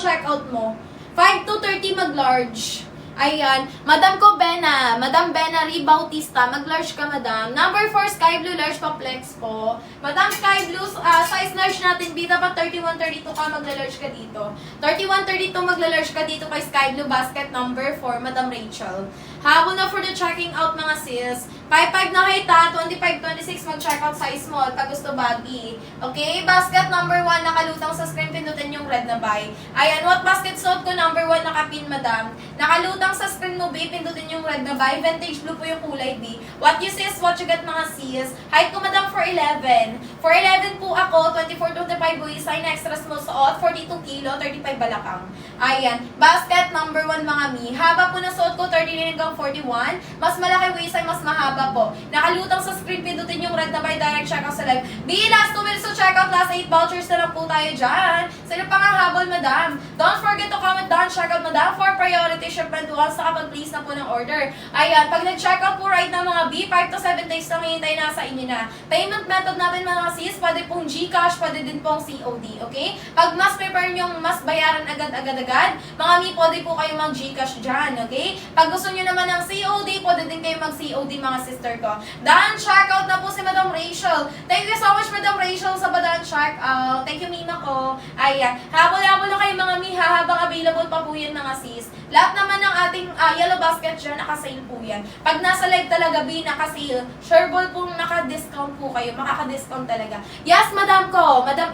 checkout mo. 5 to 30 mag-large. Ayan. Madam ko, Bena. Madam Bena Ri Bautista. Mag-large ka, madam. Number 4, Sky Blue, large pa flex po. Madam Sky Blue, size large natin, B, dapat 31-32 ka, magla-large ka dito. 31-32 magla-large ka dito kay Sky Blue basket number 4, Madam Rachel. Habol na for the checking out, mga sis. 5-5 na kita, 25-26 mag-checkout size small, pag gusto baggy. Okay, basket number 1, nakalutang sa screen, pindutin yung red na buy. Ayan, what basket suot ko, number 1, nakapin, madam. Nakalutang sa screen mo, B, pindutin yung red na buy. Vintage blue po yung kulay, B. What you see is what you get, mga sis. Height ko, madam, 4'11". 4'11 po ako, 24-25 buhay, sign extra small suot, 42 kilo, 35 balakang. Ayan, basket number 1, mga mi. Haba po na suot ko, 39 hanggang 41. Mas malaki waist size, mas mahaba po. Nakalutang sa screen, pindutin yung red na buy, direct checkout sa live. B, last 2 minutes to checkout, last 8 vouchers na lang po tayo dyan. Sino pa nga habol, madam? Don't forget to comment down, checkout, madam, for priority shipment once nakapag-place na po ng order. Ayan, pag nag-checkout po right na, mga B, 5 to 7 days lang hihintay na sa inyo na. Payment method natin, mga sis, pwede pong GCash, pwede din pong COD, okay? Pag mas prefer nyo mas bayaran agad-agad, mga mi, pwede po kayo mag-GCash dyan, okay? Pag gusto nyo naman ng COD, pwede din kayo mag-COD, mga sister ko. Daan, checkout na po si Madam Rachel. Thank you so much, Madam Rachel, sa badaan checkout. Thank you, Mima ko. Ayan, habol-habol na kayo, mga mi, habang available pa po yan, mga sis. Lahat naman ng ating yellow basket dyan, naka-sale po yan. Pag nasa live talaga, B, naka-sale, sureball pong naka-discount po kayo, makaka-discount talaga. Yes, Madam ko, Madam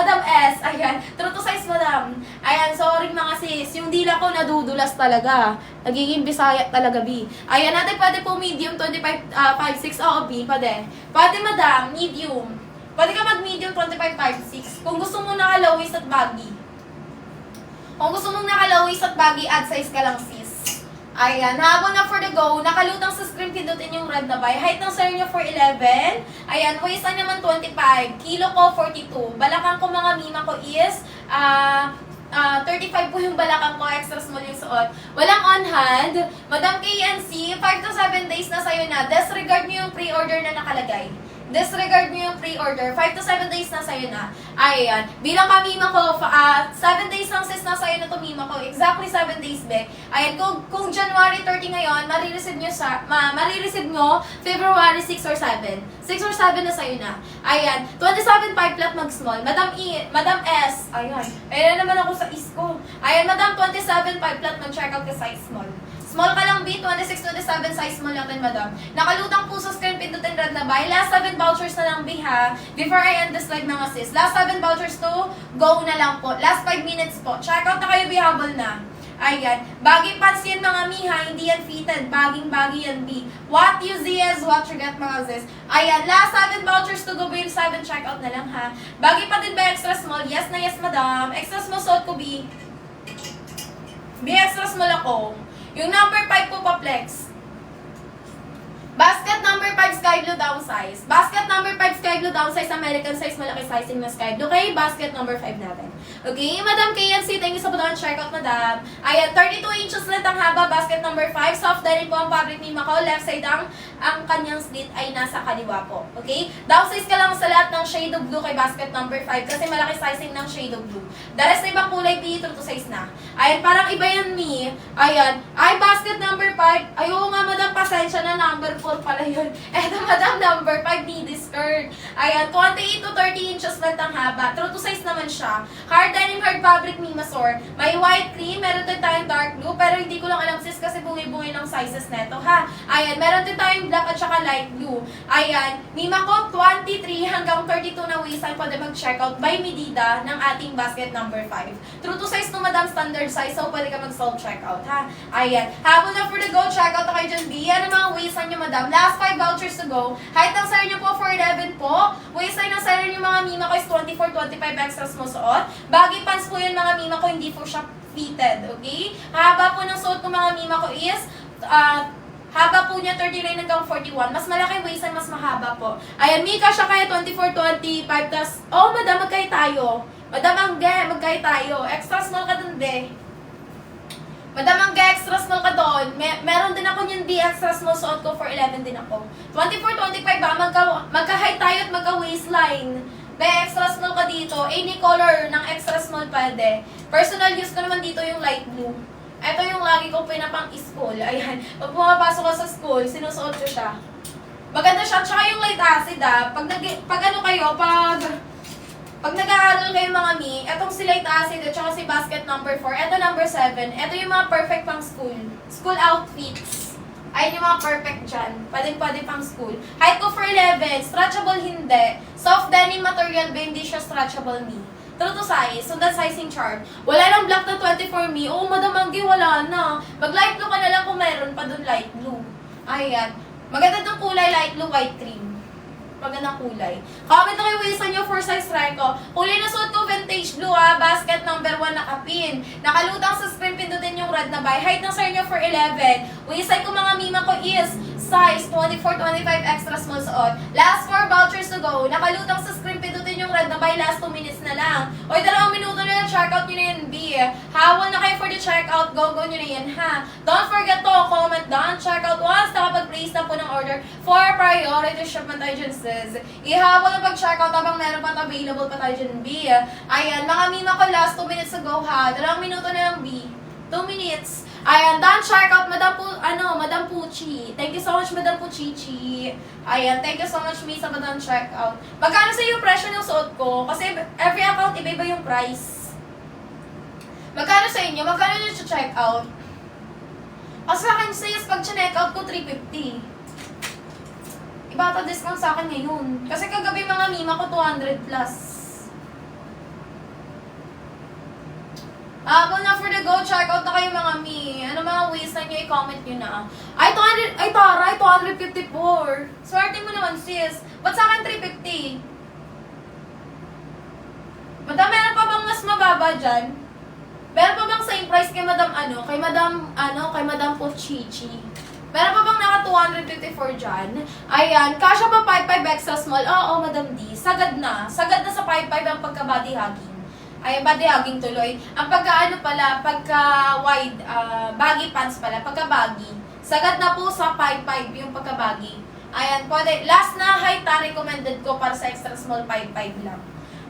Madam S, ayan, true to size, Madam. Ayan, sorry mga sis, yung dila ko nadudulas talaga. Nagiging bisaya talaga, B. Ayan, natin pwede po medium, 25.56, oo, B, pwede. Pwede, Madam, medium. Pwede ka mag-medium, 25.56. Kung gusto mo naka-low waist at baggy. Kung gusto mong naka-low waist at baggy, add size ka lang, sis. Ayan, habang na for the go, nakalutang sa screen, pindutin yung red na buy. Height ng sir nyo 4'11". Ayan, waist na naman 25. Kilo ko 42. Balakang ko, mga mima ko is 35 po yung balakang ko, extra small yung suot. Walang on hand. Madam KNC, 5 to 7 days na sa'yo na. Disregard nyo yung pre-order na nakalagay. Disregard nyo yung pre-order. 5 to 7 days na sa'yo na. Ayan. Bilang kamima ko, 7 days lang sis na sa'yo na tumima ko. Exactly 7 days, be. Ayan. Kung January 30 ngayon, marireceive nyo February 6 or 7. 6 or 7 na sa'yo na. Ayan. 27.5 flat mag-small. Madam S. Ayan. Ayan naman ako sa is ko. Ayan, Madam, 27.5 flat mag-checkout ka size small. Small ka lang, B, 26-27 size small natin, madam. Nakalutang po sa screen, pindutin red na buy. Last 7 vouchers na lang, B, ha? Before I end this live, mga sis. Last 7 vouchers to, go na lang po. Last 5 minutes po. Check out na kayo, B, habol na. Ayan. Baggy pants yan, mga mi, ha? Hindi yan fitted. Baggy yan, B. What you see is what you get, mga sis. Ayan. Last 7 vouchers to go, B. 7 check out na lang, ha? Baggy pa din ba extra small? Yes na yes, madam. Extra small suot ko, B. B, extra small ako. Yung number 5 po pa flex. Basket number 5 sky blue downsize. Basket number 5 sky blue downsize, American size, malaki sizing na sky blue. Okay, basket number 5 natin. Okay, Madam KNC, thank you sa pagdaan checkout, Madam. Ayan, 32 inches lang ang haba, basket number 5. Soft denim po ang fabric ni Mako. Left side ang kanyang slit ay nasa kaliwa po. Okay? Downsize ka lang sa lahat ng shade of blue kay basket number 5 kasi malaki sizing ng shade of blue. The rest na ibang kulay, B, true to size na. Ayan, parang iba yan, Mi. Ayan, ay, basket number 5. Ayaw nga, Madam, pasensya na, number 4 pala yun. Eto, Madam, number 5, midi skirt. Ayan, 28 to 30 inches lang ang haba. True to size naman siya. Hard denim, hard fabric, Mimasor. May white cream, meron din tayong dark blue, pero hindi ko lang alam, sis, kasi bungi-bungi ng sizes neto, ha? Ayan, meron din tayong black at saka light blue. Ayan, Mima ko, 23 hanggang 32 na waistline, pwede mag-checkout by medida ng ating basket number 5. True to size no, Madam, standard size, so pwede ka mag-solve checkout, ha? Ayan, habol na for the go, checkout na kayo dyan, B. Ano mga waistline nyo, Madam? Last 5 vouchers to go. Height ng sire nyo po, 4'11 po. Waistline ng sire nyo, mga Mima ko, is 24-25 extra small suot. Baggy pants po yun, mga Mima ko, hindi po siya fitted, okay? Haba po ng suot ko, mga Mima ko, is haba po niya 39 hanggang 41. Mas malaki waistline, mas mahaba po. Ayan, Mika siya kaya 24-25. Tas, oh, Madam, magkaya tayo. Madam, magkaya tayo. Extra small ka dun, de. Madam, extra small ka doon. Meron din ako yung D extra small, suot ko for 11 din ako. 24-25 ba? Magka-height tayo at magka-waistline. May extra small ka dito. Any color ng extra small pwede. Personal use ko naman dito yung light blue. Ito yung lagi kong pinapang-school. Ayan. Pag pumapasok ko sa school, sinusuot ko siya. Maganda siya. Tsaka yung light acid pag nag-aaral kayo mga mi, etong si light acid at saka si basket number 4, eto number 7, eto yung mga perfect pang school. School outfits. Ayun yung mga perfect dyan. Pwede pang school. Height ko for 11, stretchable hindi. Soft denim material ba, hindi siya stretchable mi. True to size, so that sizing chart. Wala lang black na 24 mi. Oo, Madam Anggi, wala na. Mag light blue ka na lang kung meron pa dun light blue. Ayan. Maganda itong kulay, light blue, white cream. Magandang kulay. Comment na kayo Wilson nyo for size try ko. Kulay na suot ko, vintage blue basket number 1 nakapin. Nakalutang sa screen, pindutin yung red na buy. Height ng sir nyo for 11. Wilson ko mga mima ko is size 24-25 extra small suot. Last 4 vouchers to go. Nakalutang sa screen, pindutin yung red na buy. Last 2 minutes na lang. Oy, 2 minuto na lang, checkout nyo na yun, B. Hawal na kayo for the checkout. Go nyo na yan, ha. Don't forget to comment down, checkout once nakapag-place na po ng order for priority shipment agencies. Ihabol na pag-checkout habang meron pa available pa tayo dyan, B. Ayan, mga mima ko last 2 minutes to go, ha. 2 minuto na lang, B. 2 minutes. Ayan, done checkout, Madam Puchi. Thank you so much, Madam Puchichi. Ayan, thank you so much, Miss, sa done checkout. Magkano sa yung presyo ng suot ko? Kasi every account, iba-iba yung price. Magkano sa inyo? Magkano nyo check out? Kasi sa akin, sayas pag check-out ko, 350. Iba ata discount sa akin ngayon. Kasi kagabi mga mima ko, 200 plus. Habang na for the go, check out na kayo mga mi. Ano mga ways na nyo, i-comment nyo na. Ay, 200, ay taray, 254. Swerte mo naman sis. Ba't sa akin 350? Madam, meron pa bang mas mababa dyan? Meron pa bang same price kay kay Madam Pochichi? Meron pa bang naka 254 dyan? Ayan, kasha pa 55 extra small? Oo, Madam D. Sagad na. Sagad na sa 55 ang pagka-body hugging. Ayan, body hugging tuloy. Ang pagka-wide, baggy pants pala, pagka-baggy. Sagad na po sa 55 yung pagka-baggy. Ayan, pwede. Last na height recommended ko para sa extra small 55 lang.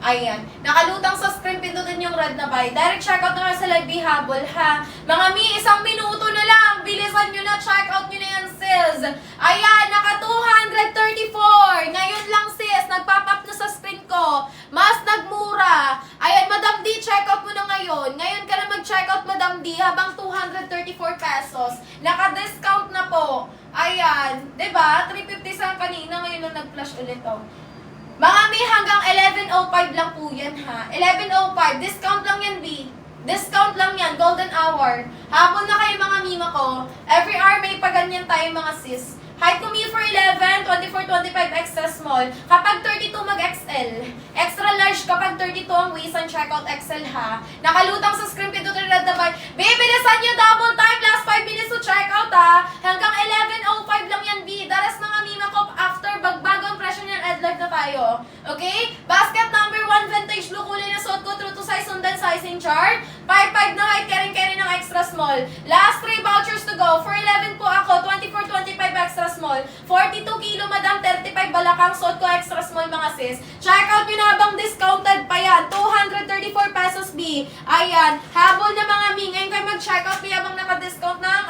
Ayan. Nakalutang sa screen, pindutin yung red na buy. Direct checkout na sa live habol, ha? Mga mi, 1 minuto na lang. Bilisan nyo na, checkout nyo na yan, sis. Ayan, naka 234. Ngayon lang, sis. Nagpop-up na sa screen ko. Mas nagmura. Ayan, Madam D, checkout mo na ngayon. Ngayon ka na mag-checkout, Madam D, habang 234 pesos. Naka-discount na po. Ayan. Diba? 350 sa kanina. Ngayon lang nag-flash ulit, oh. Mga mi, hanggang 11.05 lang po yan, ha? 11.05. Discount lang yan, B. Discount lang yan. Golden hour. Hapon na kayo, mga mima ko. Every hour may paganyan tayo, mga sis. Height ko mi for 11, 24-25 extra small. Kapag 32, mag-XL. Extra large kapag 32 ang waist and checkout XL, ha? Nakalutang sa screen, pindutin red na buy. Bibilisan nyo double time. Last 5 minutes to checkout, ha? Hanggang 11.05 lang yan, B. Daras mga mima ko, after bagong presyo niyan, ad live na tayo. Okay? Basket number 1, vintage blue, kulay na suot ko, true to size, sundan sizing chart. 5.5 na height, carry ng extra small. Last 3 vouchers to go. For 11 po ako, 24-25 extra small. 42 kilo, Madam, 35 balakang, suot ko extra small, mga sis. Check out yun habang discounted pa yan. 234 pesos, B. Ayan. Habol na mga mi. Ngayon kayo mag-check out, B, habang naka-discount ng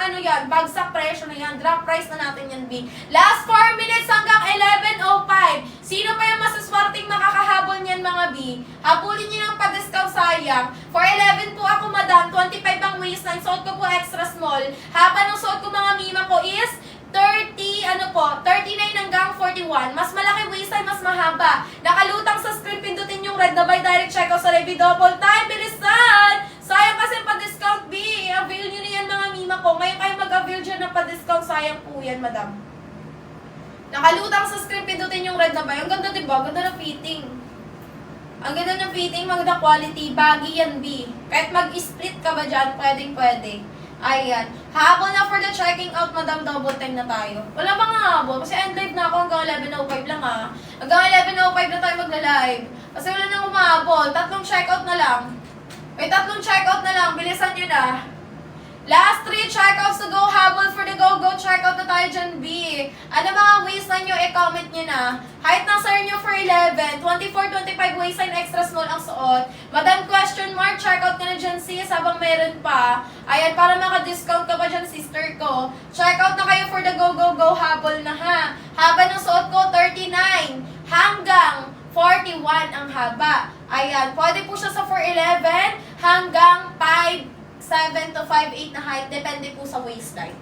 bagsak presyo na yan. Drop price na natin yan, B. Last 4 minutes hanggang 11.05. Sino pa yung masaswarting makakahabol niyan, mga B? Habulin niyo ng pa-discount, sayang. For 11 po ako, Madam. 25 ang waistline. Suot ko po extra small. Haba ng suot ko, mga mima ko is 39 hanggang 41. Mas malaki waistline, mas mahaba. Nakalutang sa screen, pindutin yung red na buy. Direct checkout sa Levi double time. Bilisan! Sayang kasi pa-discount, B. Avail nyo na yan, mga mima ko. Ngayon kayo mag-avail dyan ng pa-discount. Sayang po yan, Madam. Nakalutang sa screen, pindutin yung red na buy. Ang ganda, diba? Ganda ng fitting. Ang ganda ng fitting, maganda quality. Baggy yan, B. Kahit mag-split ka ba dyan, pwedeng-pwede. Ayan. Habol na for the checking out, Madam, double time na tayo. Wala bang habol? Kasi end live na ako hanggang 11.05 lang, ha. Hanggang 11.05 na tayo magla-live. Kasi wala nang umahabol. 3 checkout na lang. May 3 checkout na lang. Bilisan nyo na. Last 3 checkouts to go. Habol for the go-go. Checkout na tayo dyan, B. Ano mga waistline nyo, i-comment nyo na. Height na sir nyo for 11. 24-25 waistline, extra small ang suot. Madam question mark, checkout ka na dyan, sis, habang meron pa. Ayan, para maka-discount ka pa dyan, sister ko. Checkout na kayo for the go-go-go. Habol na ha. Haba ng suot ko, 39 hanggang 41 ang haba. Ayan, pwede po siya sa 4'11 hanggang 5'7 to 5'8 na height. Depende po sa waistline.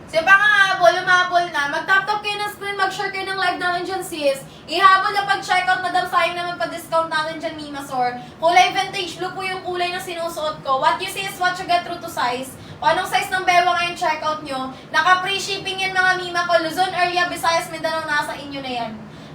So, pangahabol, umabol na. Mag-tap-tap kayo ng screen, mag-share kayo ng live namin dyan, sis. Ihabol na pag-checkout, madam, sayang naman pa-discount natin dyan, Mimasor. Kulay vintage blue po yung kulay na sinusuot ko. What you see is what you get true to size. O anong size ng bewa ngayon checkout nyo? Naka-free shipping yan, mga Mima ko. Luzon area, Visayas, Mindanao, nasa inyo na yan.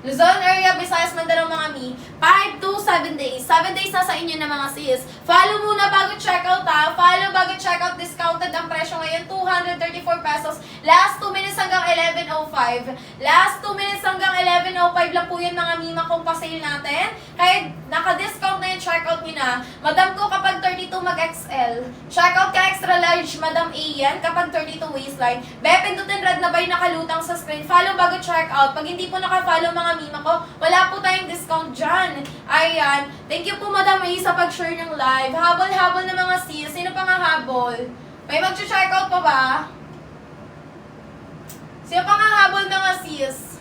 Luzon area, Visayas, Mindanao, mga Mi. 5 to 7 days. 7 days na sa inyo na mga sis. Follow muna bago checkout ha. Follow bago checkout. Discounted ang presyo ngayon. 234 pesos. Last 2 minutes hanggang 11:05. Last 2 minutes hanggang 11:05 lang po yun, mga Mima kung pa-sale natin. Kaya naka-discount na yung checkout nyo na. Madam ko kapag 32 mag-XL. Checkout ka extra large, Madam A yan. Kapag 32 waistline. Pindutin red na ba yung nakalutang sa screen. Follow bago checkout. Pag hindi po naka-follow, mga Mima ko, wala po tayong discount dyan. Ayan. Thank you po, Madam A, sa pag-share ng live. Habol-habol na mga sis. Sino pa nga habol? May mag-checkout pa ba? Sino pa nga habol mga sis?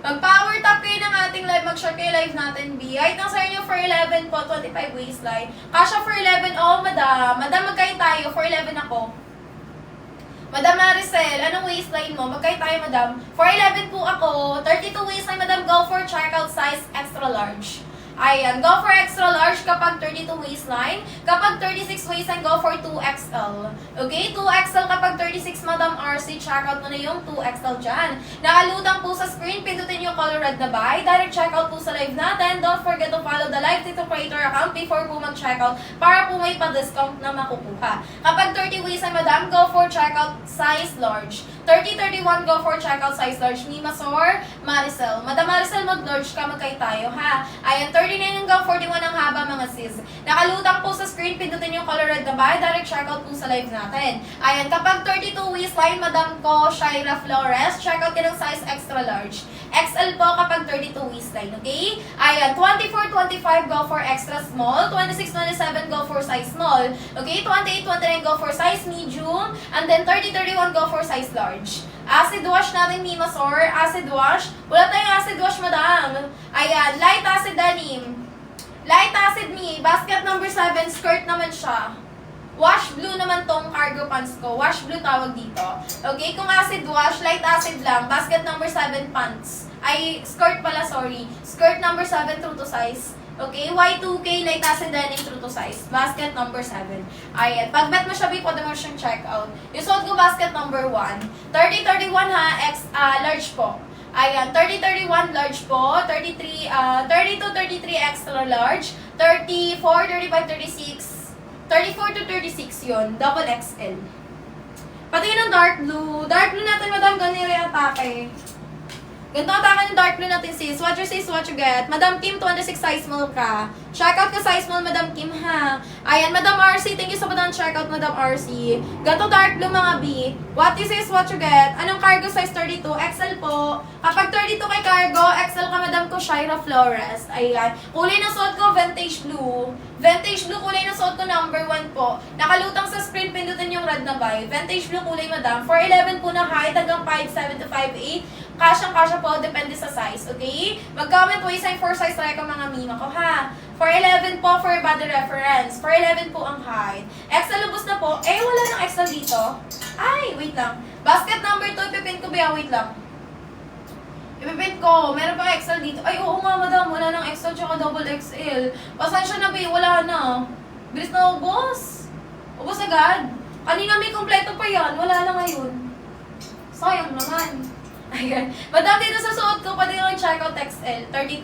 Mag-power tap kayo ng ating live. Mag-share kayo live natin, B. Height ng sir nyo for 11 po, 25 waistline. Kasha for 11, oh, Madam. Madam, magkain tayo. For 11 ako. Madam Maricel, anong waistline mo? Magkay tayo, Madam. 4'11 po ako. 32 waistline, Madam. Go for checkout size extra large. Ayan, go for extra large kapag 32 waistline. Kapag 36 waistline, go for 2XL. Okay, 2XL kapag 36, Madam RC. Checkout mo na yung 2XL dyan. Nakalutang po sa screen, pindutin yung color red na buy. Direct checkout po sa live natin. Don't forget to follow the live Tito Creator account before po mag-checkout para po may pa-discount na makukuha. Kapag 30 waistline, Madam, go for checkout size large. 30-31, go for checkout size large. Mimasor, Maricel. Madam Maricel, mag-large ka, magkay tayo, ha? Ayan, 39 hanggang 41 ang haba, mga sis. Nakalutang po sa screen, pindutin yung color red na buy. Direct checkout po sa live natin. Ayan, kapag 32 waistline, Madam ko, Shaira Flores, checkout ka ng size extra large. XL po kapag 32 waistline, okay? Ayan, 24-25, go for extra small. 26-27, go for size small. Okay, 28-29, go for size medium. And then 30-31, go for size large. Acid wash natin, Mimasor. Acid wash. Wala tayong acid wash, Madam. Ayan, light acid denim. Light acid me. Basket number 7, skirt naman siya. Wash blue naman tong cargo pants ko. Wash blue tawag dito. Okay, kung acid wash, light acid lang. Basket number 7 pants. Ay, skirt pala, sorry. Skirt number 7 true to size. Okay, Y2K, light acid denim true to size. Basket number 7. Ayan, pag bet mo siya, pwede mo siyang check out. Yung suot ko basket number 1. 30-31 ha, large po. Ayan, 30-31 large po. 32-33 extra large. 34-35-36. 34-36 yun, double XL. Pati yun ang dark blue. Dark blue natin, Madam, ganito yung atake. Ganito atake ng dark blue natin, sis. What you say is what you get. Madam Kim, 26 size small ka. Checkout ka size small, Madam Kim, ha. Ayan, Madam RC. Thank you sa Madam checkout, Madam RC. Ganito dark blue, mga B. What you say is what you get. Anong cargo size? 32. XL po. Kapag 32 kay cargo, XL ka, Madam ko, Shaira Flores. Ayan. Kulay ng suot ko, vintage blue. Vintage blue, kulay ng suot ko, number 1 po. Nakalutang sa screen, pindutin yung red na buy. Vintage blue, kulay, Madam. 4'11 po na height hanggang 5'7 to 5'8. Kasyang-kasya po, depende sa size, okay? Mag-comment waistline for size try ka, mga Mima ko, ha? 4'11 po for body reference. 4'11 po ang height. XL lubos na po. Eh, wala nang XL dito. Ay, wait lang. Basket number 2, ipipin ko ba? Wait lang. Ipipin ko. Meron pa XL dito. Ay, oo nga, Madam. Wala nang XL tsaka double XL. Pasensya na, ba? Wala na. Bilis na ubos. Ubos agad. Kanina may kompleto pa yan. Wala na ngayon. Sayang naman. Ayan. Madam, dito sa suot ko, pwede yung checkout XL, 32.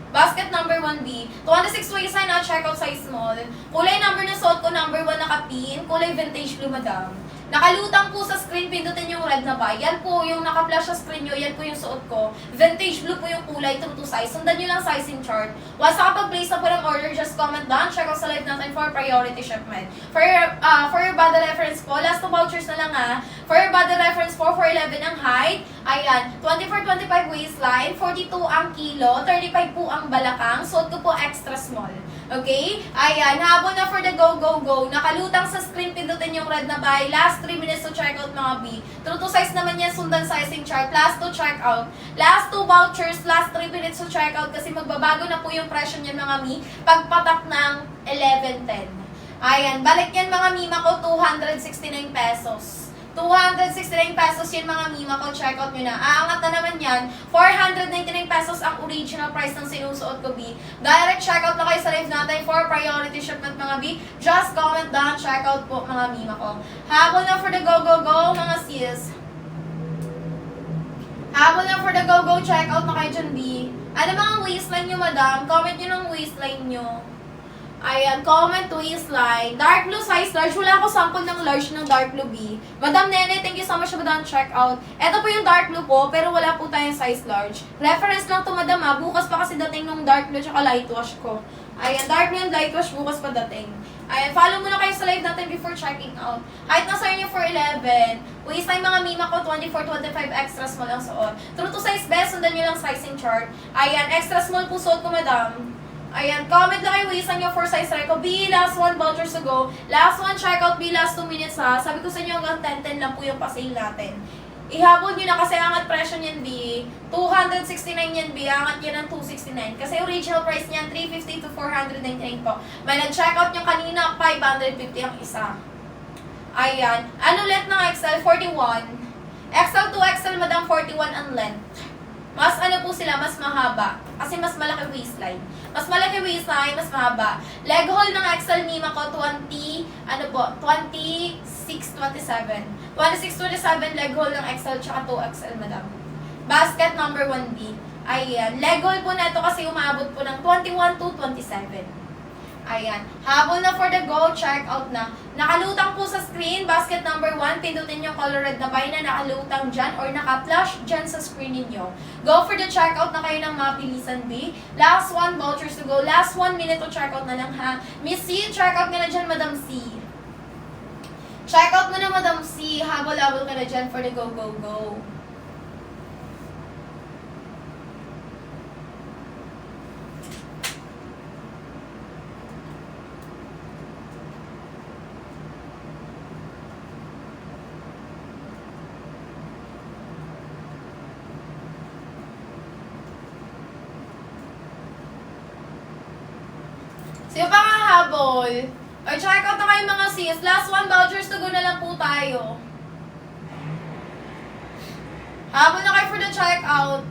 Basket number 1B. 26 waistline na checkout size small. Kulay number na suot ko, number 1 nakapin. Kulay vintage blue, Madam. Nakalutang po sa screen, pindutin yung red na buy. Yan po yung naka-flash sa screen nyo, yan po yung suot ko. Vintage blue po yung kulay, true to size. Sundan nyo lang sizing chart. Once nakapag-place na po ng order, just comment down. Check out sa live natin for priority shipment. For your body reference po, last 2 vouchers na lang ha. For your body reference po, 4'11 ang height. Ayan, 24-25 waistline, 42 ang kilo, 35 po ang balakang. Suot ko po extra small. Okay? Ayan, habol na for the go, go, go. Nakalutang sa screen, pindutin yung red na buy. Last 3 minutes to check out mga B. True to size naman yan, sundan sizing chart. Last to check out. Last 2 vouchers, last 3 minutes to check out kasi magbabago na po yung presyo niyan mga Mi pagpatak ng 11:10. Ayan, balik yan mga Mima ko, 269 pesos. 269 pesos yun mga Mima ko, check out nyo na. Aangat na naman yan, 499 pesos ang original price ng sinusuot ko B. Direct check out na kayo sa live natin for priority shipment mga B. Just comment down, check out po mga Mima ko. Habol na for the go, go, go mga sis. Habol na for the go, go, check out na kayo dyan B. Ano mga waistline nyo madam? Comment nyo ng waistline nyo. Ayan, comment waistline. Dark blue size large. Wala ako sample ng large ng dark blue B. Madam Nene, thank you so much madam. Check out. Ito po yung dark blue po, pero wala po tayong size large. Reference lang to madam ha. Bukas pa kasi dating nung dark blue tsaka light wash ko. Ayan, dark blue and light wash bukas pa dating. Ayan, follow muna kayo sa live natin before checking out. Height na sa inyo for 11. Waistline mga Mima ko, 24-25 extra small ang suot. True to size best, sundan nyo lang sizing chart. Ayan, extra small po suot ko madam. Ayan, comment lang kayo waistline nyo for size reco. B, last 1 vouchers to go. Last 1 checkout B, last 2 minutes ha. Sabi ko sa inyo hanggang 10-10 lang po yung pa-sale natin. Ihabol nyo na kasi angat presyo niyan B. 269 yan B, angat yan ng 269. Kasi original price niyan, 350 to 499 po. May nag-checkout nyo kanina, 550 ang isa. Ayan, ano length ng XL? 41. XL to XL, madam, 41 ang length. Mas ano po sila, mas mahaba. Kasi mas malaki waistline. Mas malaki waistline, mas mahaba. Leg hole ng XL Mima ko, 26-27. 26-27 leg hole ng XL tsaka 2XL, madam. Basket number 1B. Ayan. Leg hole po na ito kasi umabot po ng 21 to 27. Ayan. Habol na for the go, check out na. Nakalutang po sa screen, basket number 1, pindutin yung color red na buy na nakalutang dyan or naka-flash dyan sa screen ninyo. Go for the checkout na kayo ng mabilisan B. Last 1 vouchers to go. Last 1 minute to checkout na lang ha. Miss C, checkout ka na dyan, Madam C. Checkout mo na, Madam C. Habol-habol ka na dyan for the go, go, go. Sino pa nga habol? Or check out na kayo mga sis. Last 1 vouchers to go na lang po tayo. Habol na kayo for the check out.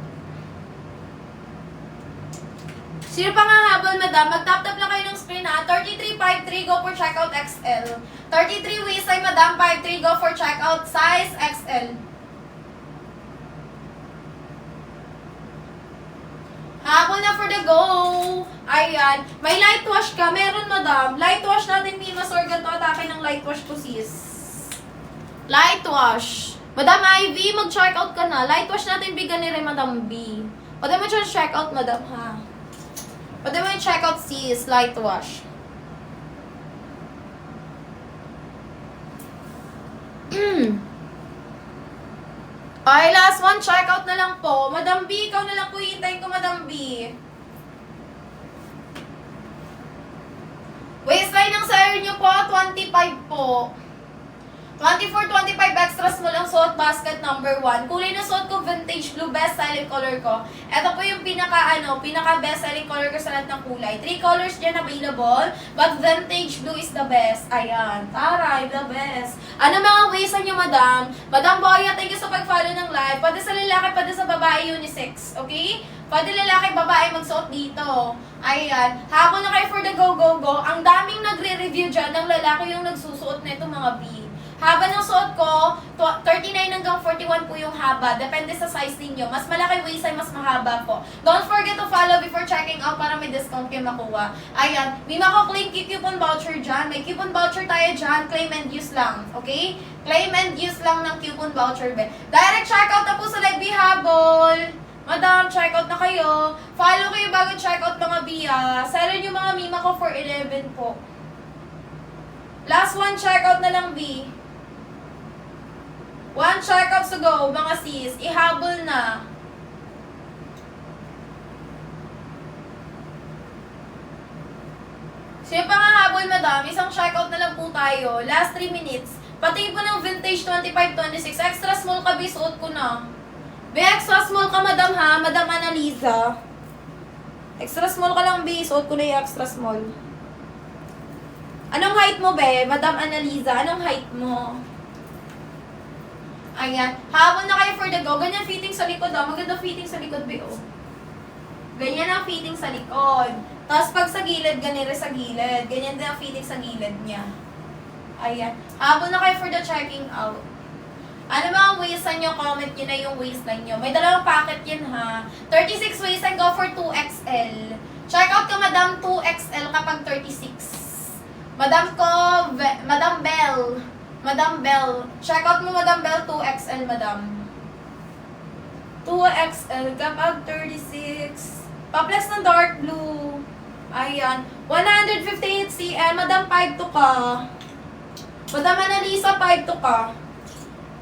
Sino pa nga habol, madam? Mag-tap-tap lang kayo ng screen ha. 3353, go for checkout XL. 33 waistline, madam. 53, go for checkout size XL. Habol na for the go. Ayan. May light wash ka. Meron, madam. Light wash natin, Mima Sorgan. To atake ng light wash ko, sis. Light wash. Madam Ivy, mag-check out ka na. Light wash natin, bigan ni Madam B. Pwede mo siya check out, madam, ha? Pwede mo yung check out, sis. Light wash. Ay, last one, check out na lang po. Madam B, ikaw na lang po hihintayin ko, Madam B. Waistline ng sire nyo po, 25 po. 24-25 extra small ang suot, basket number 1. Kulay na suot ko, vintage blue, best selling color ko. Ito po yung pinaka best selling color ko sa lahat ng kulay. 3 colors dyan available, but vintage blue is the best. Ayan, taray, the best. Ano mga waist nyo, madam? Madam Boya, thank you sa pag-follow ng live. Pwede sa lalaki, pwede sa babae, unisex. Okay? Pwede lalaki, babae magsuot dito. Ayan. Habol na kayo for the go, go, go. Ang daming nagre-review dyan ng lalaki yung nagsusuot nito mga B. Haba ng suot ko, 39 hanggang 41 po yung haba. Depende sa size ninyo. Mas malaki waist ay mas mahaba po. Don't forget to follow before checking out para may discount kayo makuha. Ayan, may mako-claim coupon voucher dyan. May coupon voucher tayo dyan. Claim and use lang. Okay? Claim and use lang ng coupon voucher, be. Direct checkout na po sa Live Habol. Madam, checkout na kayo. Follow kayo bago checkout mga biya. Seller yung mga mima ko for 11 po. Last one checkout na lang, B. One checkout to go, mga sis. Ihabol na. Sino pa nga habol, madam? Isang checkout na lang po tayo. Last 3 minutes. Pati po ng vintage 25-26. Extra small ka, B. Suot ko na. Be, extra small ka, madam, ha? Madam Annalisa. Extra small ka lang, B. Suot ko na yung extra small. Anong height mo, be? Madam Annalisa, anong height mo? Ayan. Habol na kayo for the go. Ganyan fitting sa likod, oh. Maganda fitting sa likod, be, oh. Ganyan ang fitting sa likod. Tapos pag sa gilid, ganyan rin sa gilid. Ganyan din ang fitting sa gilid niya. Ayan. Habol na kayo for the checking out. Ano ba ang waistline nyo? Comment nyo na yung waistline nyo. May dalawang packet yun, ha. 36 waistline, go for 2XL. Check out ka, Madam, 2XL kapag 36. Madam ko, Madam Bell. Madam Bell. Check out mo, Madam Bell, 2XL, Madam. 2XL kapag 36. Paplex ng dark blue. Ayan. 158 cm. Madam, 5'2" ka. Madam Annalisa, 5'2" ka.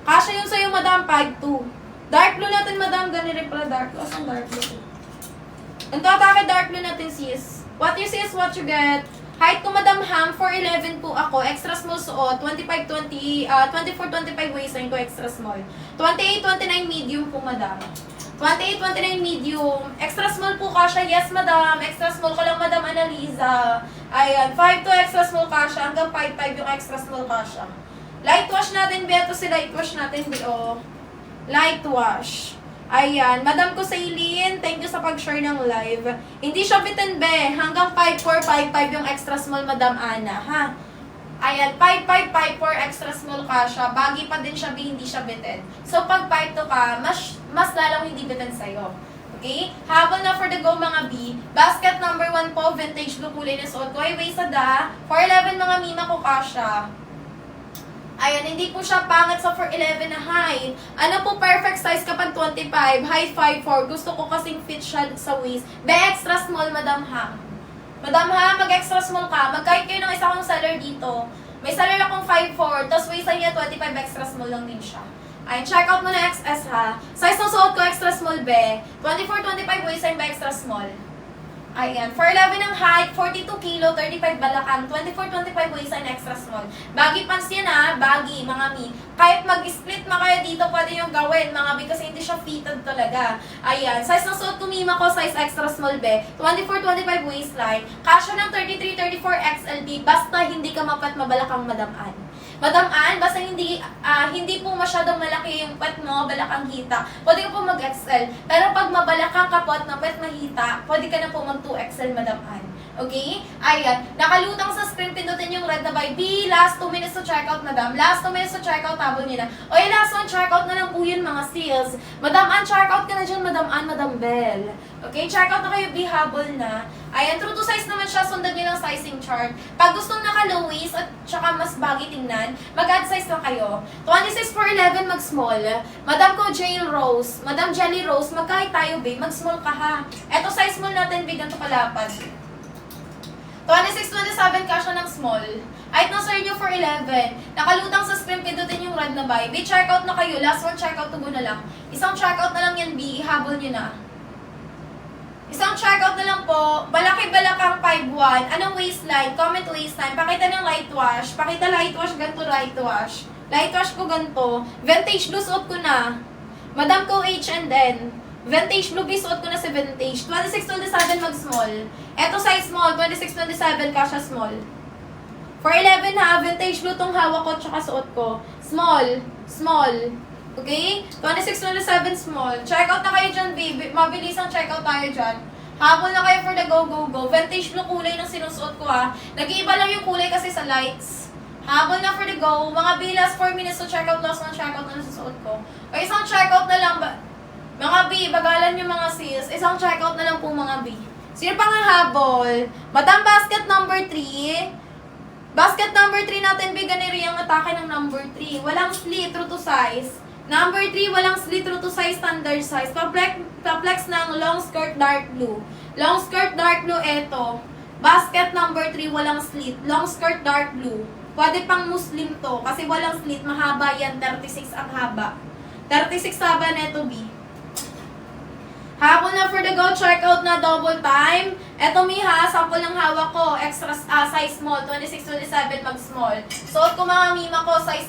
Kasya yun sa'yo, Madam, 5'2". Dark blue natin, Madam. Ganun rin pala dark blue. Asan dark blue? Ito atake dark blue natin, sis. What you see is what you get. Height ko, Madam Ham, 4'11" po ako. Extra small suot. 24-25 waistline ko, extra small. 28-29 medium po, Madam. 28-29 medium. Extra small po kasha. Yes, Madam. Extra small ko lang, Madam Annalisa. Ayan. 5'2" extra small kasha. Hanggang 5'5" yung extra small kasha. Light wash natin, Beto. Si light wash natin, Beto. Light wash. Ayan. Madam ko Saylene, thank you sa pag-share ng live. Hindi siya bitin, be. Hanggang 5'4", 5'5" yung extra small, Madam Ana, ha? Ayan. 5'5", 5'4" extra small ka siya. Baggy pa din siya, be. Hindi siya bitin. So, pag 5'2" ka, mas lalong hindi bitin sa'yo. Okay? Habol na for the go, mga B. Basket number 1 po, vintage blue kulay na suot ko. Ay, waisted, ha? 4'11" mga mima ko ka siya. Ayan, hindi po siya pangit sa 4'11" na height. Ano po perfect size kapag 25, height 5'4". Gusto ko kasing fit siya sa waist. Be, extra small, Madam Ha. Madam Ha, mag-extra small ka. Magkahit kayo ng isa kong seller dito. May seller akong 5'4", tapos waistline niya 25, extra small lang din siya. Ayan, check out mo na XS, ha. Size ng suot ko, extra small, be. 24-25 waistline ba, extra small. Ayan, 4'11" ang height, 42 kilo, 35 balakang, 24-25 waistline, extra small. Baggy pants yan, ha, baggy, mga mi. Kahit mag-split na kayo dito, pwede yung gawin, mga mi, kasi hindi siya fitted talaga. Ayan, size ng suot ko, mima ko, size extra small, be. 24-25 waistline, kasya ng 33-34 XLB, basta hindi ka mapat mabalakang, Madam Ann. Madam Ann, basta hindi po masyadong malaki yung pet mo, balakang hita, pwede ka po mag-XL. Pero pag mabalakang kapot na pet mahita, pwede ka na po mag-2XL, Madam Ann. Okay? Ayan. Nakalutang sa screen, pindutin yung red na by B. Last 2 minutes to checkout, Madam. Last 2 minutes to checkout, tabon nyo na. O yung last one, checkout na lang po yun, mga sales. Madam Ann, checkout ka na dyan, Madam Ann, Madam Bell. Okay? Checkout na kayo, B. Habol na. Ayan, true to size naman siya. Sundan nyo ng sizing chart. Pag gustong naka-low waist at saka mas baggy tingnan, mag-add size lang kayo. 26-4'11", mag-small. Madam ko, Jail Rose. Madam Jelly Rose, magkahit tayo, babe. Mag-small ka, ha. Eto, size small natin, big, ganito kalapad. 26-27 ka siya ng small. Height ng sir nyo for 11. Nakalutang sa screen, pindutin yung red na buy. B, checkout na kayo. Last one, checkout to go na lang. Isang checkout na lang yan, B. Ihabol nyo na. Isang checkout na lang po. Balaki-balakang 5'1". Anong waistline? Comment waistline. Pakita ng light wash. Pakita light wash, ganito light wash. Light wash ko ganito. Vintage blue suot ko na. Madam ko H&N. Vintage blue suot ko na si vintage. 26-27 mag-small. Eto size small. 26-27 kasha small. 4'11", ha. Vintage blue tong hawak ko tsaka suot ko. Small. Small. Okay? 26-27 small. Check out na kayo dyan, baby. Mabilis ang check out tayo dyan. Habol na kayo for the go, go, go. Vintage blue kulay ng sinusuot ko, ha. Nag-iiba lang yung kulay kasi sa lights. Habol na for the go. Mga B, last 4 minutes to check out. Last one check out na nasusuot ko. O isang check out na lang. Mga B, bagalan yung mga sis. Isang check out na lang po mga B. Sino pa nga habol? Madam, basket number 3. Basket number 3 natin, biganiri ang atake ng number 3. Walang slit, true to size. Number 3, walang slit, true to size, standard size. Pa-flex ng long skirt, dark blue. Long skirt, dark blue, eto. Basket number 3, walang slit. Long skirt, dark blue. Pwede pang Muslim to, kasi walang slit, mahaba yan, 36 ang haba. 36 haba neto, B. Hapon na for the go, check out na double time. Eto Miha, sample ng hawak ko, extra size small, 26-27 mag small. Suot ko mga mima ko, size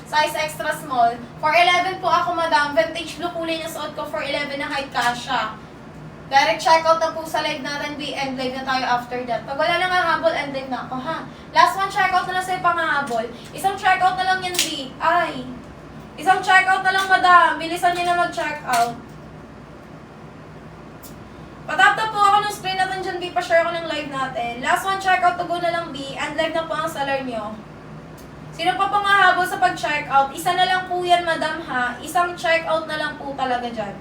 size extra small. For 11 po ako madam, vintage blue kulay na suot ko, for 11 na height kasha. Direct check out na po sa live natin, B, end live na tayo after that. Pag wala na nga habol, end live na ako, ha? Last one check out na lang sa'yo pangahabol. Isang check out na lang yan, B. Ay. Isang check out na lang madam, bilisan niyo na mag-check out. Pataptap po ako ng screen natin dyan, B. Pa-share ako ng live natin. Last one, check out to go na lang, B. And live na po ang seller nyo. Sino pa pangahabol sa pag-check out? Isa na lang po yan, madam, ha? Isang check out na lang po talaga dyan.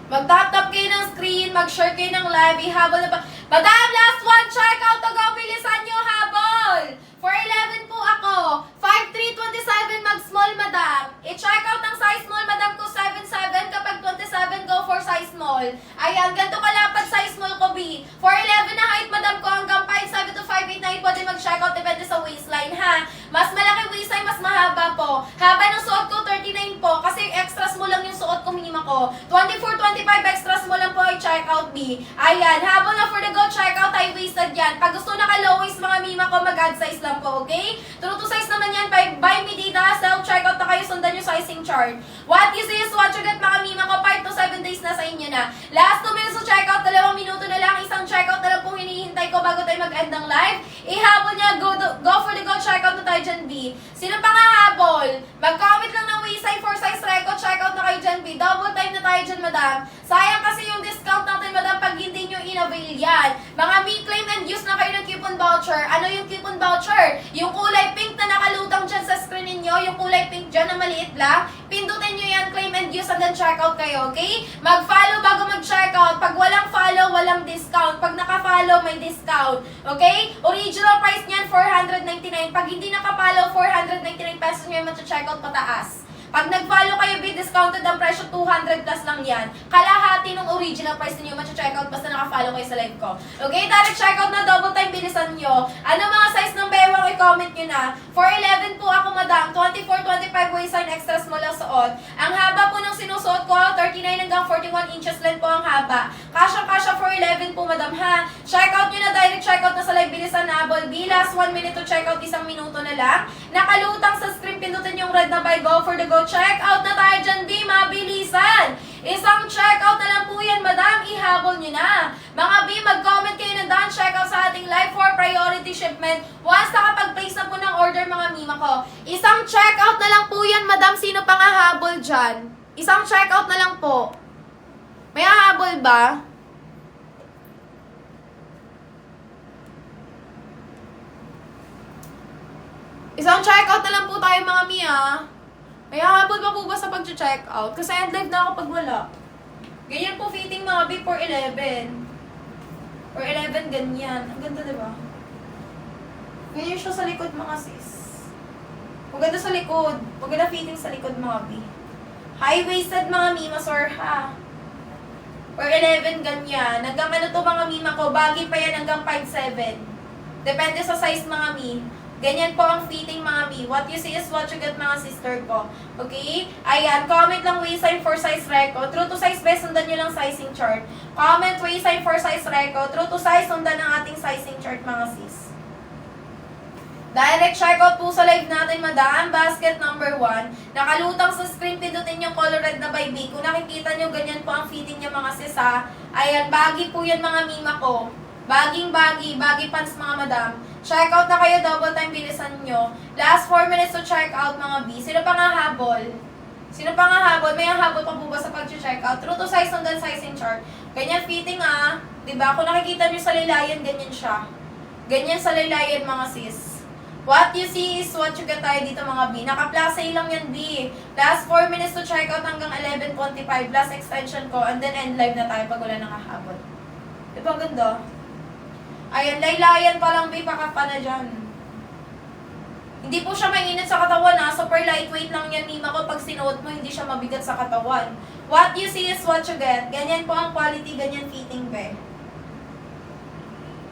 Mag-tap-tap kayo ng screen, mag-share kayo ng live, ihabol na pa. Madam, last one, check out to go. Bilisan nyo, habol! For 11 po ako. 5'3", 27 mag-small, madam. I-check out ng size small, madam ko 7'7". Kapag 27, go for size small. Ayan, ganito kalapad size small ko, B. For 11 na height, madam ko, hanggang 5'7 to 5'8 na height, pwede mag-check out, depende sa waistline, ha? Mas malaki waistline, mas mahaba po. Haba ng suot ko, 39 po. Kasi extra small lang yung suot ko, minima ko. 24, 25, extra small lang po ay check out, B. Ayan, habol na for the go, check out, high-waisted yan. Pag gusto naka-low waist, mga mima ko, mag-add size lang po, okay? True to size naman yan, buy me data, self-checkout na kayo, sundan yung sizing chart. What you see is what you get, mga mima ko, 5 to 7 days na sa inyo na. Last 2 minutes to checkout, 2 minuto na lang, isang checkout na lang pong hinihintay ko bago tayo mag-end ng live. Ihabol niya, go for the go, checkout na tayo dyan, B. Sino pa nga habol? Mag-comment lang ng waistline for size record, checkout na kayo dyan, B. Double time na tayo dyan, madam. Sayang kasi yung discount natin, madam, pag hindi nyo in-avail yan. Mga me claim and use na kayo ng coupon voucher. Ano yung coupon voucher? Yung kulay pink na nakalutang dyan sa screen ninyo, yung kulay pink dyan na maliit lang, pindutin nyo yan, claim and use, and then checkout kayo, okay? Mag-follow bago mag-checkout. Pag walang follow, walang discount. Pag naka-follow, may discount. Okay? Original price niyan, 499. Pag hindi naka-follow, 499 pesos nyo yung mag-checkout pataas. Pag nag-follow kayo, be discounted ang presyo, 200 plus lang yan. Kalahati ng original price ninyo, mag-checkout basta naka-follow kayo sa live ko. Okay, direct checkout na, double time, bilisan nyo. Ano mga size ng bewang, i-comment nyo na. For 11 po ako, madam. 24, 25 waistline, extra small ang suot. Ang haba po ng sinusuot ko, 39 hanggang 41 inches length po ang haba. Kasha for 11 po, madam, ha. Checkout nyo na, direct checkout na sa live, bilisan na. Be last 1 minute to checkout, 1 minuto na lang. Nakalutang sa screen, pindutin yung red na by, go for the go. Check out na tayo dyan, B. Mabilisan. Isang check out na lang po yan, madam. Ihabol nyo na. Mga B, mag-comment kayo na done check out sa ating live for priority shipment. Once nakapag-place na po ng order, mga mima ko. Isang check out na lang po yan, madam. Sino pa nga habol dyan? Isang check out na lang po. May hahabol ba? Isang check out na lang po tayo, mga Mia. May habol pa po ba sa pag-check out? Kasi end live na ako pag wala. Ganyan po fitting, mga B, for 11. For 11, ganyan. Ang ganda, diba? Ganyan siya sa likod, mga sis. Maganda sa likod. Maganda fitting sa likod, mga B. High-waisted, mga Mima, sir, ha? For 11, ganyan. Hanggang ano to, mga Mima ko? Bagay pa yan hanggang 5'7". Depende sa size, mga Mi. Ganyan po ang fitting, mga Mi. What you see is what you get, mga sister ko. Okay? Ayan, comment lang waistline for size reco. True to size best, sundan nyo lang sizing chart. Comment waistline for size reco. True to size, sundan ang ating sizing chart, mga sis. Direct checkout po sa live natin, madam. Basket number 1. Nakalutang sa screen, pindutin yung color red na by B. Kung nakikita nyo, ganyan po ang fitting niya, mga sis, ha. Ayan, baggy po yan, mga mima ko. Baggy pants, mga madam. Check out na kayo, double time, bilisan nyo. Last 4 minutes to check out, mga B. Sino pa nga habol? Sino pa nga habol? May habol pa po ba sa pag-check out? True to size, sundan sizing chart. Ganyan fitting, ah. Diba? Kung nakikita nyo sa lilayan, ganyan siya. Ganyan sa laylayan mga sis. What you see is what you get tayo dito mga B. Naka-plus A lang yan B. Last 4 minutes to check out hanggang 11:25 plus extension ko and then end live na tayo pag wala nakahabol. Diba ganda? Ayan, laylayan pa lang B, pakapa na dyan. Hindi po siya mainit sa katawan ha. Super lightweight lang yan, Mima ko. Pag sinuot mo, hindi siya mabigat sa katawan. What you see is what you get. Ganyan po ang quality, ganyan fitting be.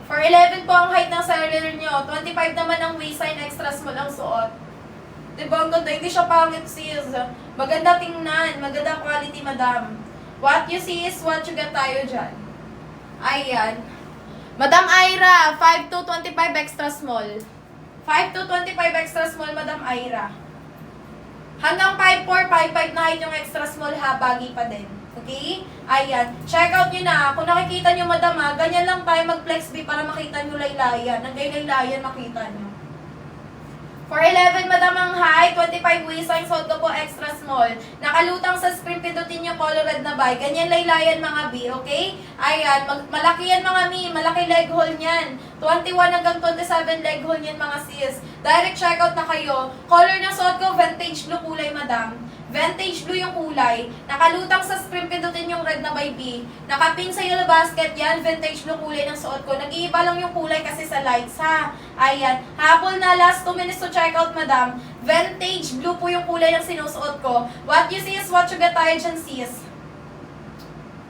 For 11 po ang height ng cellular nyo. 25 naman ang waistline, extra small ang suot. Diba ang ganda? Hindi siya pangit sis. Maganda tingnan. Maganda quality, madam. What you see is what you get tayo dyan. Ayan. Madam Ira, 5 to 25 extra small. 5 to 25 extra small, Madam Ira. Hanggang 5'4", 5'5 na height yung extra small ha, bagay pa din. Okay? Ayan. Check out nyo na. Kung nakikita nyo, Madam ha, ganyan lang tayo mag-flex B para makita nyo laylayan. Nang laylayan makita nyo. For 11, Madam ang height, 25 waistline, suot ko po extra small. Nakalutang sa screen, pindutin nyo color red na bay. Ganyan laylayan mga B, okay? Ayan, malaki yan mga Mi, malaki leg hole niyan. 21 hanggang 27 leg hole niyan mga sis. Direct checkout na kayo. Color ng suot ko, vintage blue kulay, Madam. Vintage blue yung kulay. Nakalutang sa screen, pindutin yung red na by B. Nakapin sa yellow basket yan, vintage blue kulay ng suot ko. Nag-iiba lang yung kulay kasi sa lights ha. Ayan. Habol na last 2 minutes to check out, Madam. Vintage blue po yung kulay ng sinusuot ko. What you see is what you get tayo dyan, sis.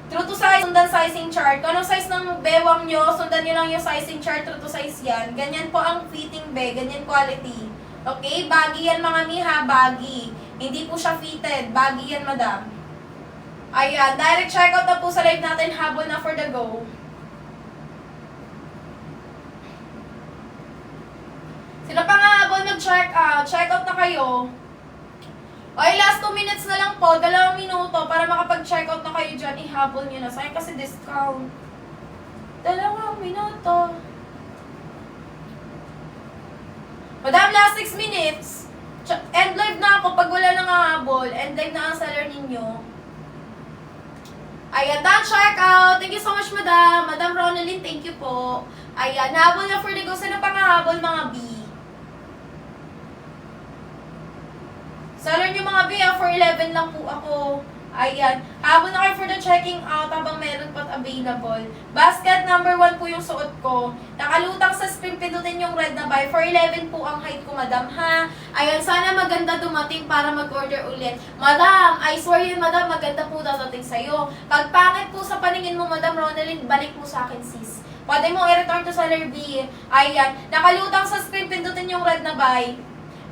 True to size, sundan sizing chart. Kung anong size ng bewang nyo, sundan nyo lang yung sizing chart, true to size yan. Ganyan po ang fitting be, ganyan quality. Okay? Baggy yan mga Mi ha, baggy. Hindi po siya fitted. Baggy yan, Madam. Ayan. Direct checkout na po sa live natin. Habol na for the go. Sino pa nga habol mag-check out? Check out na kayo. Okay, last 2 minutes na lang po. 2 minuto para makapag-check out na kayo dyan. Ihabol nyo na. Sayang kasi discount. 2 minuto. Madam, last 6 minutes. End live na ako pag wala nang hahabol. End live na ang seller ninyo. Ayan, done check out. Thank you so much, Madam. Madam Ronaldine, thank you po. Ayan, habol na for the go. Sino pang hahabol, mga B? Seller nyo mga B, for 11 lang po ako. Ayan. Habol na kayo for the checking out habang meron pa't available. Basket number 1 po yung suot ko. Nakalutang sa screen, pindutin yung red na buy. For 11 po ang height ko, Madam, ha? Ayan, sana maganda dumating para mag-order ulit. Madam, I swear yun, Madam, maganda po dadating sa'yo. Pag pangit po sa paningin mo, Madam Ronaldine, balik mo sa akin, sis. Pwede mo i-return to seller B. Ayan. Nakalutang sa screen, pindutin yung red na buy.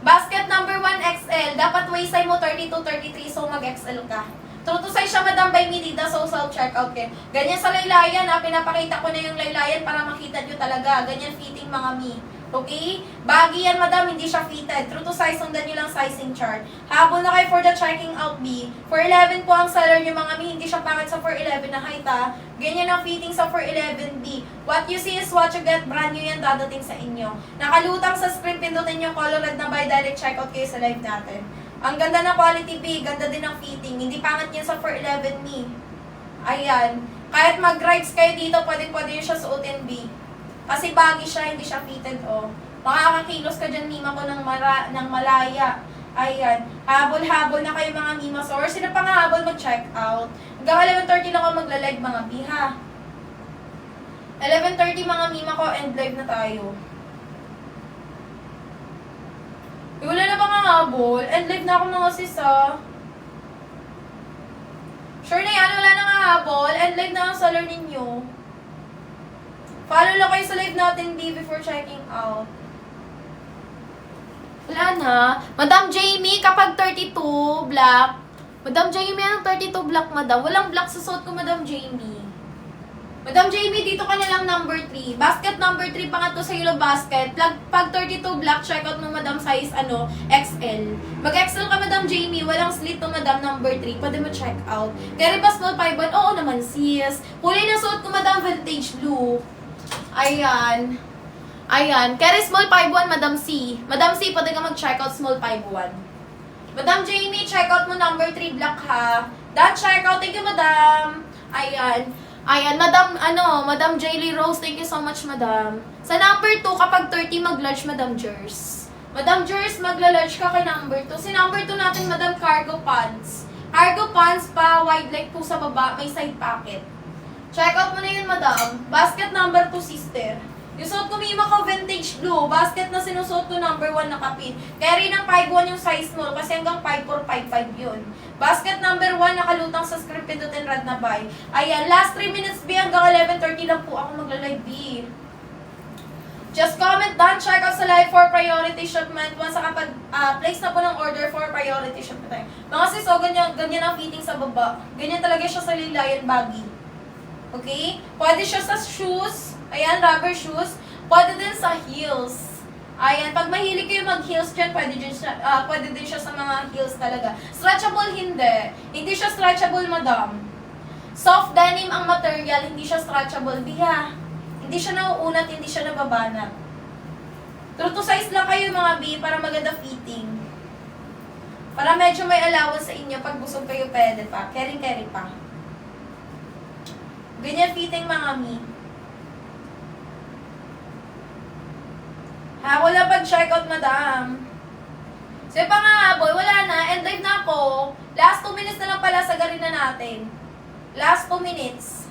Basket number 1 XL. Dapat waistline mo 32-33, so mag-XL ka. True to size siya, Madam, by Medida, so self-checkout kayo. Ganyan sa laylayan, ha. Pinapakita ko na yung laylayan para makita nyo talaga. Ganyan fitting, mga Mi. Okay? Baggy yan, Madam, hindi siya fitted. True to size, sundan nyo lang sizing chart. Habol na kayo for the checking out B. For 11 po ang seller nyo, mga Mi. Hindi siya pangit sa 411 na height, ha. Ganyan ang fitting sa 411B. What you see is what you get. Brand new yan dadating sa inyo. Nakalutang sa screen, pindutin yung color red na by direct checkout kayo sa live natin. Ang ganda ng quality B, ganda din ng fitting. Hindi pangit yan sa 411 Mi. Ayan. Kahit mag-rides kayo dito, pwede nyo siya suotin B. Kasi baggy siya, hindi siya fitted, oh. Makakakilos ka dyan, Mima ko, ng malaya. Ayan. Habol-habol na kayo, mga Mima Source. Sino pa nga habol mag-check out? Hanggang 11:30 lang ako magla-live, mga B, ha? 11:30, mga Mima ko, end live na tayo. Wala na ba nga habol? End live na ako, mga sis, ha? Sure na yan, wala na nga habol. End live na ang seller ninyo. Follow lang kayo sa live natin, B, before checking out. Wala na. Madam Jamie, kapag 32 black. Madam Jamie, anong 32 black, Madam? Walang black sa suot ko, Madam Jamie. Madam Jamie, dito ka na lang number 3. Basket number 3, pangatlo sa yellow basket. Pag 32 black, check out mo, Madam, size, XL. Mag-XL ka, Madam Jamie. Walang slit to, Madam, number 3. Pwede mo check out. Carry ba small 5'1"? Oo naman, sis. Kulay na suot ko, Madam, vintage blue. Ayan. Ayan. Carry small 5'1", Madam C. Madam C, pwede ka mag-check out small 5'1". Madam Jamie, check out mo number 3 black, ha. That check out. Thank you, Madam. Ayan. Ayan, Madam Jaylee Rose, thank you so much, Madam. Sa number 2, kapag 30, mag-large, Madam Jers. Madam Jers, magla-large ka kay number 2. Si number 2 natin, Madam, cargo pants. Cargo pants pa, wide leg po sa baba, may side pocket. Check out mo na yun, Madam. Basket number 2, sister. Yung suot ko, Mima ko, vintage blue. Basket na sinusuot ko, number 1 nakapin. Carry ng 5'1 yung size mo, kasi hanggang 5'4", 5'5 yun. Basket number 1, nakalutang sa script, pindutin rad na buy. Ayan, last 3 minutes, B, hanggang 11:30 lang po ako magla-live, B. Just comment down, check out sa live for priority shipment. Once kapag place na po ng order for priority shipment. Mga sis, ganyan ang fitting sa baba. Ganyan talaga siya sa lilayan baggy. Okay? Pwede siya sa shoes. Ayan, rubber shoes. Pwede din sa heels. Ayan, pag mahilig kayo mag-heels dyan, pwede din siya sa mga heels talaga. Stretchable, hindi. Hindi siya stretchable, madam. Soft denim ang material, hindi siya stretchable. Biha. Hindi siya nauunat, hindi siya nababanat. True to size lang kayo, mga B, para maganda fitting. Para medyo may allowance sa inyo. Pag busog kayo, pwede pa. Carry pa. Ganyan fitting, mga mi. Ha, wala pag checkout, madam. Sige pa nga, boy, wala na. End live na ako. Last 2 minutes na lang pala, sagarin na natin. Last 2 minutes.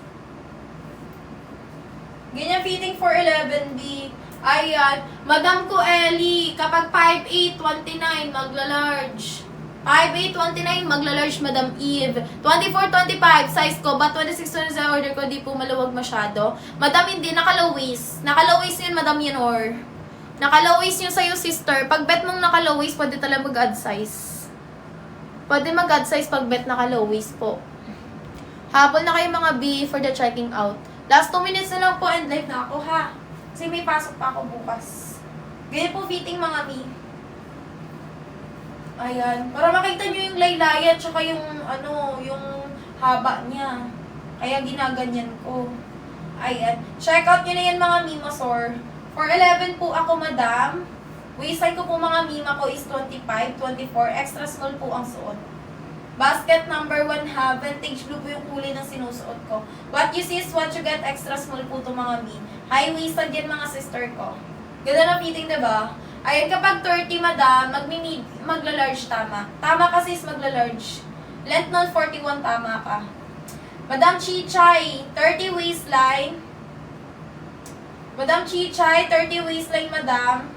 Ganyan fitting for 11B. Ayan. Madam ko, Ellie, kapag 5'8", 29, magla-large. 5'8", 29, magla-large, Madam Eve. 24, 25, size ko. But 26, 27, order ko, di po maluwag masyado. Madam, hindi. Naka-low waist. Naka-low waist yun, Madam Yenor. Naka-low waist yun sa'yo, sister. Pag bet mong naka-low waist, pwede talaga mag-add size. Pwede mag-add size pag bet naka-low waist po. Habol na kayo, mga B, for the checking out. Last 2 minutes na lang po, and live na ako, ha? Kasi may pasok pa ako bukas. Ganyan po fitting, mga B. Ayan. Para makita nyo yung laylayan, tsaka yung, yung haba niya. Kaya ginaganyan ko. Ayan. Check out nyo na yan, mga Mimasor. For 11 po ako, madam. Waistline ko po, mga Mima ko is 25, 24. Extra small po ang suot. Basket number 1 ha. Vintage blue po yung kulay ng sinusuot ko. What you see is what you get. Extra small po to, mga Mi. High waisted yan, mga sister ko. Ganda na fitting, diba? Ayan, kapag 30, madam, magla-large, tama. Tama kasi is magla-large. Length nun, 41, tama ka. Madam Chichay, 30 waistline. Madam Chichay, 30 waistline, madam.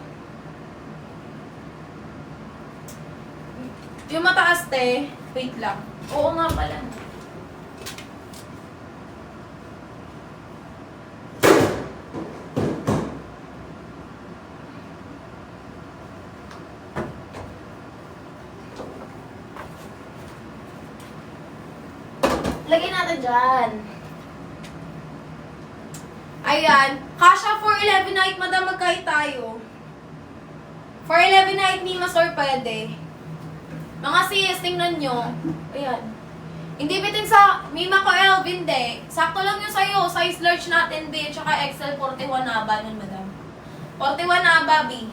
Yung mataas, te. Wait lang. Oo nga pala. Lagyan natin dyan. Ayan. Kasha for 11 night, madam, magkait tayo. For 11 night, Mimasor, pwede. Mga sis, tingnan nyo. Ayan. Hindi bitin sa Mima ko, Elvin, de. Sakto lang yung sa'yo. Size large natin, B. Tsaka XL 41 na aba nun, madam. 41 na aba, B.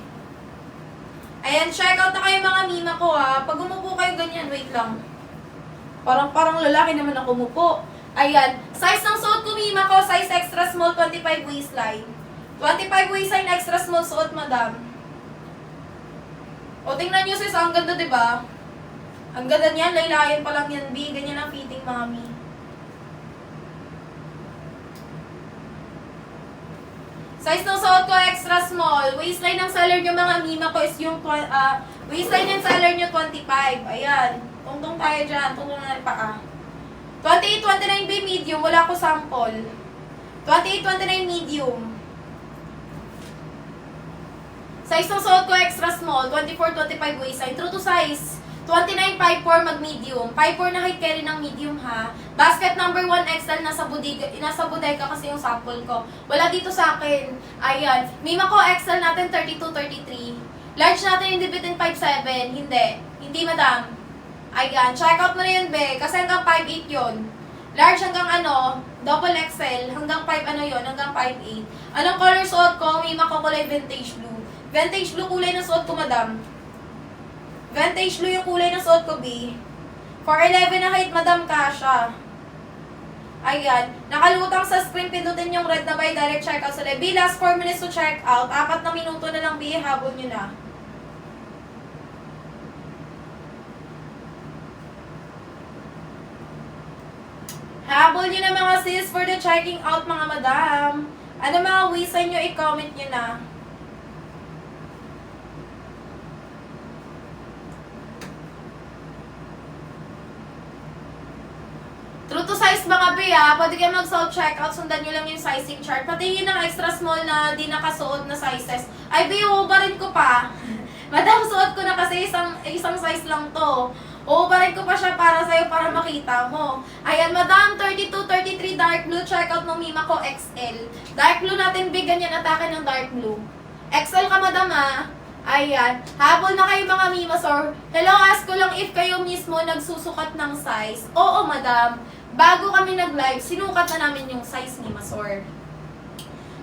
Ayan, check out na kayo, mga Mima ko, ha. Pag umupo kayo ganyan, wait lang. Parang lalaki naman ako umupo. Ayan. Size ng suot ko, Mima ko, size extra small, 25 waistline. 25 waistline, extra small suot, madam. O, tingnan nyo, sis, ang ganda, diba? Ang ganda niyan, laylayan pa lang yan, B. Ganyan ang fitting, mami. Size ng suot ko, extra small. Waistline ng seller nyo, mga Mima ko, is yung waistline ng seller nyo, 25. Ayan. Tungtong tayo dyan. Tungtong na pa, 28, 29 B, medium. Wala ko sample. 28, 29 medium. Size ng suot ko, extra small. 24, 25 waistline. True to size. 29, 5'4", mag-medium. 5'4" na height carry ng medium, ha. Basket number 1 XL, nasa bodega kasi yung sample ko. Wala dito sa akin. Ayan. Mima ko, XL natin, 32, 33. Large natin, hindi bitin 5'7". Hindi, madam. Ayan. Check out mo na yun, be. Kasi hanggang 5'8" yun. Large hanggang double XL. Hanggang 5 yun, hanggang 5'8". Anong color suot ko? Mima ko kulay vintage blue. Vintage blue kulay ng suot ko, madam. Vintage blue yung kulay ng suot ko, B. For 11 na height, madam, kasha. Ayan. Nakalutang sa screen, pindutin yung red na by direct checkout sa B. Last 4 minutes to check out. 4 na minuto na lang, B. Habol nyo na. Habol nyo na mga sis for the checking out, mga madam. Ano mga ways nyo, i-comment nyo na. True to size mga B, pwede kayo mag-self-checkout, sundan nyo lang yung sizing chart. Pati yun ang extra small na di nakasuot na sizes. Ay, B, uubarin ko pa. Madam, suot ko na kasi isang size lang to. Uubarin ko pa siya para sa'yo para makita mo. Ayan, madam, 32, 33 dark blue, checkout ng Mima ko XL. Dark blue natin, B, ganyan atake ng dark blue. XL ka, madam, Ayan, habol na kayo mga Mimas or hello, ask ko lang if kayo mismo nagsusukat ng size. Oo, madam. Bago kami nag-live, sinukat na namin yung size ni Masor.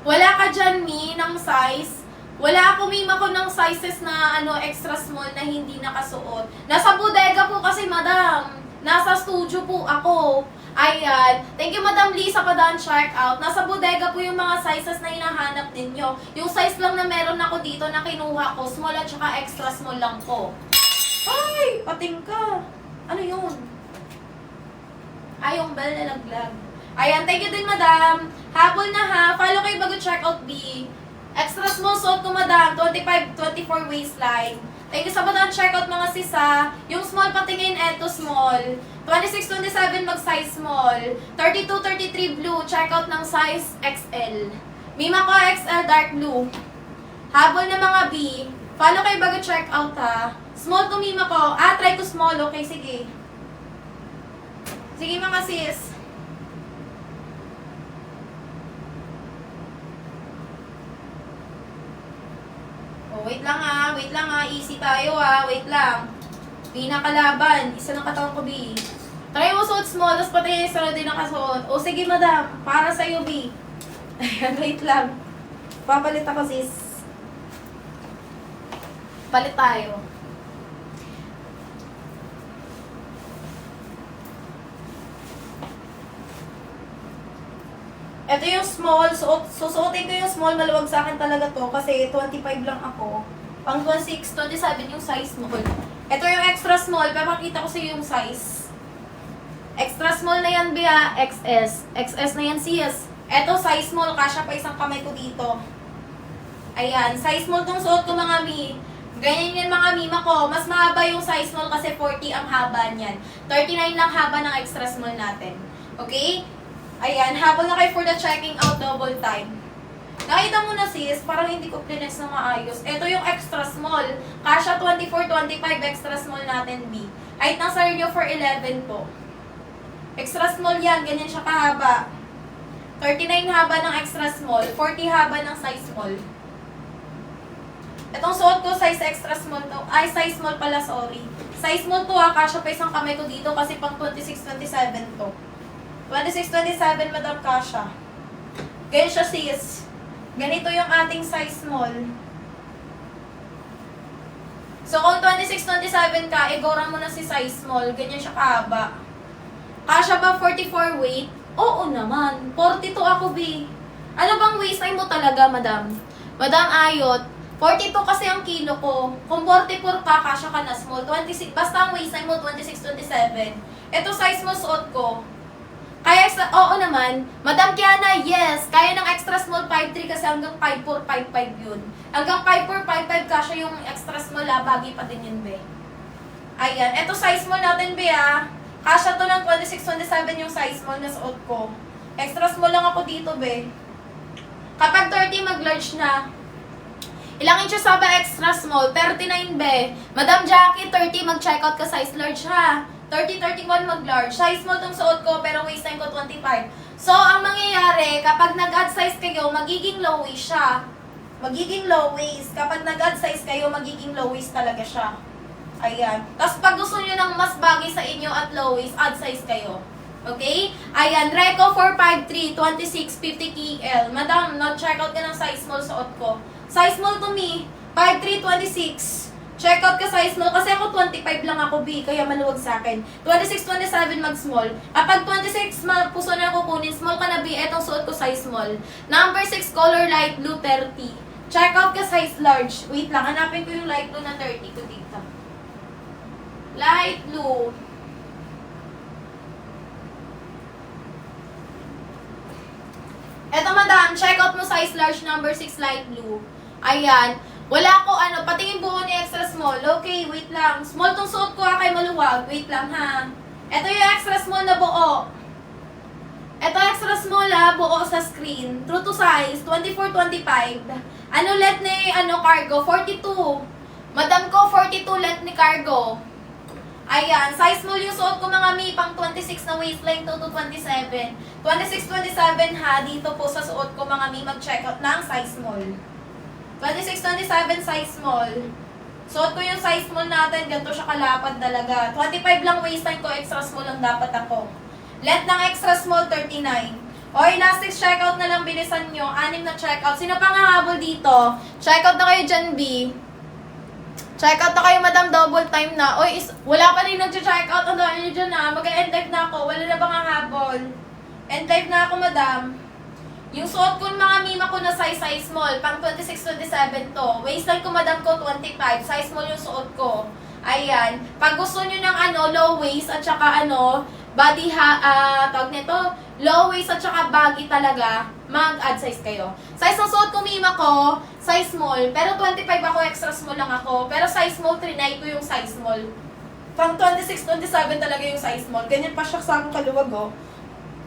Wala ka dyan, Mi, ng size. Wala ako, Mima ko ng sizes na extra small na hindi nakasuot. Nasa bodega po kasi, madam. Nasa studio po ako. Ayan. Thank you, Madam Lisa Padan, check out. Nasa bodega po yung mga sizes na hinahanap ninyo. Yung size lang na meron ako dito na kinuha ko, small at saka extra small lang po. Ay, pating ka. Ano yun? Ay, yung bell na laglag. Ayan, thank you din, madam. Habol na ha. Follow kayo bago check out, B. Extra small suot ko, madam. 25-24 waistline. Thank you sa madam. Check out mga sisa. Yung small patingin, eto small. 26-27 mag-size small. 32-33 blue. Check out ng size XL. Mima ko XL dark blue. Habol na mga B. Follow kayo bago check out ha. Small to Mima ko. Try ko small. Okay, sige. Sige mga sis. Oh, wait lang easy tayo wait lang. Pinakalaban, isa ng katawan ko, B. Try mo suot small, tapos pati isa din nakasuot. O sige madam, para sa'yo, B. Ayan, wait lang. Papalit ako, sis. Palit tayo. Ito yung small, susuotin ko yung small, maluwag sa akin talaga to kasi 25 lang ako. Pang 26, 27 yung size small. Ito yung extra small, papakita ko sa yung size. Extra small na yan, Bea, XS. XS na yan, CS. Ito, size small, kasya pa isang kamay ko dito. Ayan, size small tong suot ko mga Mi. Ganyan yan mga Mima ko. Mas mahaba yung size small kasi 40 ang haba niyan. 39 lang haba ng extra small natin. Okay? Ayan, habol na kayo for the checking out double time. Nakita mo na sis, parang hindi ko plines na maayos. Ito yung extra small. Kasha 24-25 extra small natin B. Height ng sarili nyo for 11 po. Extra small yan, ganyan siya kahaba. 39 haba ng extra small, 40 haba ng size small. Itong suot ko, size extra small to. Ay, size small pala, sorry. Size small to kasha pa isang kamay ko dito kasi pang 26-27 to. 26-27, Madam Kasha. Ganyan siya, sis. Ganito yung ating size small. So, kung 26-27 ka, igora mo na si size small. Ganyan siya kahaba. Kasha ba 44 weight? Oo naman. 42 ako, B. Ano bang waistline mo talaga, Madam? Madam Ayot, 42 kasi ang kilo ko. Kung 44 ka, kasha ka na small. 26, basta ang waistline mo, 26-27. Ito size mo, suot ko. Kaya, oo naman, Madam Kiana, yes, kaya ng extra small 5'3 kasi hanggang 5'4, 5'5 yun. Hanggang 5'4, 5'5 kasya yung extra small, bagi pa din yun, be. Ayan, eto size small natin, be, Kasya to ng 26-27 yung size small na suot ko. Extra small lang ako dito, be. Kapag 30, mag-large na. Ilang inches ba extra small? 39, be. Madam Jackie, 30, mag-checkout ka size large, ha? 30-31 mag-large. Size small tong suot ko, pero waistline ko 25. So, ang mangyayari, kapag nag-add size kayo, magiging low waist siya. Magiging low waist. Kapag nag-add size kayo, magiging low waist talaga siya. Ayan. Tapos, pag gusto nyo ng mas bagay sa inyo at low waist, add size kayo. Okay? Ayan. Reco 453, 26, 50 KL. Madam, nag-checkout ka ng size small suot ko. Size small to me, 5'3", 26. Check out ka size small. Kasi ako 25 lang ako, B. Kaya maluwag sa akin. 26, 27 mag-small. Kapag 26, puso na kukunin. Small ka na, B. Etong suot ko size small. Number 6, color light blue, 30. Check out ka size large. Wait lang, hanapin ko yung light blue na 30 ko dito. Light blue. Eto madam, check out mo size large number 6 light blue. Ayan. Wala ko patingin buo ni extra small. Okay, wait lang. Small tong suot ko kay maluwag. Wait lang ha. Eto yung extra small na buo. Eto extra small buo sa screen. True to size, 24, 25. Let ni cargo? 42. Madam ko, 42 let ni cargo. Ayan, size small yung suot ko mga mi, pang 26 na waistline to 27. 26, 27 ha, dito po sa suot ko mga mi, mag-check out ng size small. 26, 27 size small. Suot ko yung size small natin, ganito siya kalapad talaga. 25 lang waistline ko, extra small lang dapat ako. Length ng extra small, 39. O, elastics checkout na lang, bilisan nyo. 6 na checkout. Sino pang hahabol dito? Checkout na kayo dyan, B. Checkout na kayo, madam, double time na. Oy, wala pa rin nag-checkout. Ano nyo dyan mag-end live na ako. Wala na bang hahabol? End live na ako, madam. Yung suot ko mga mima ko na size small, pang 26, 27 to. Waistline ko, madam ko, 25. Size small yung suot ko. Ayan. Pag gusto nyo ng low waist at saka body tawag nito, low waist at saka baggy talaga, mag-add size kayo. Size ng suot ko, mima ko, size small. Pero 25 ako, extra small lang ako. Pero size small, trinay ko yung size small. Pang 26, 27 talaga yung size small. Ganyan pa siya sa akong kaluwag, oh.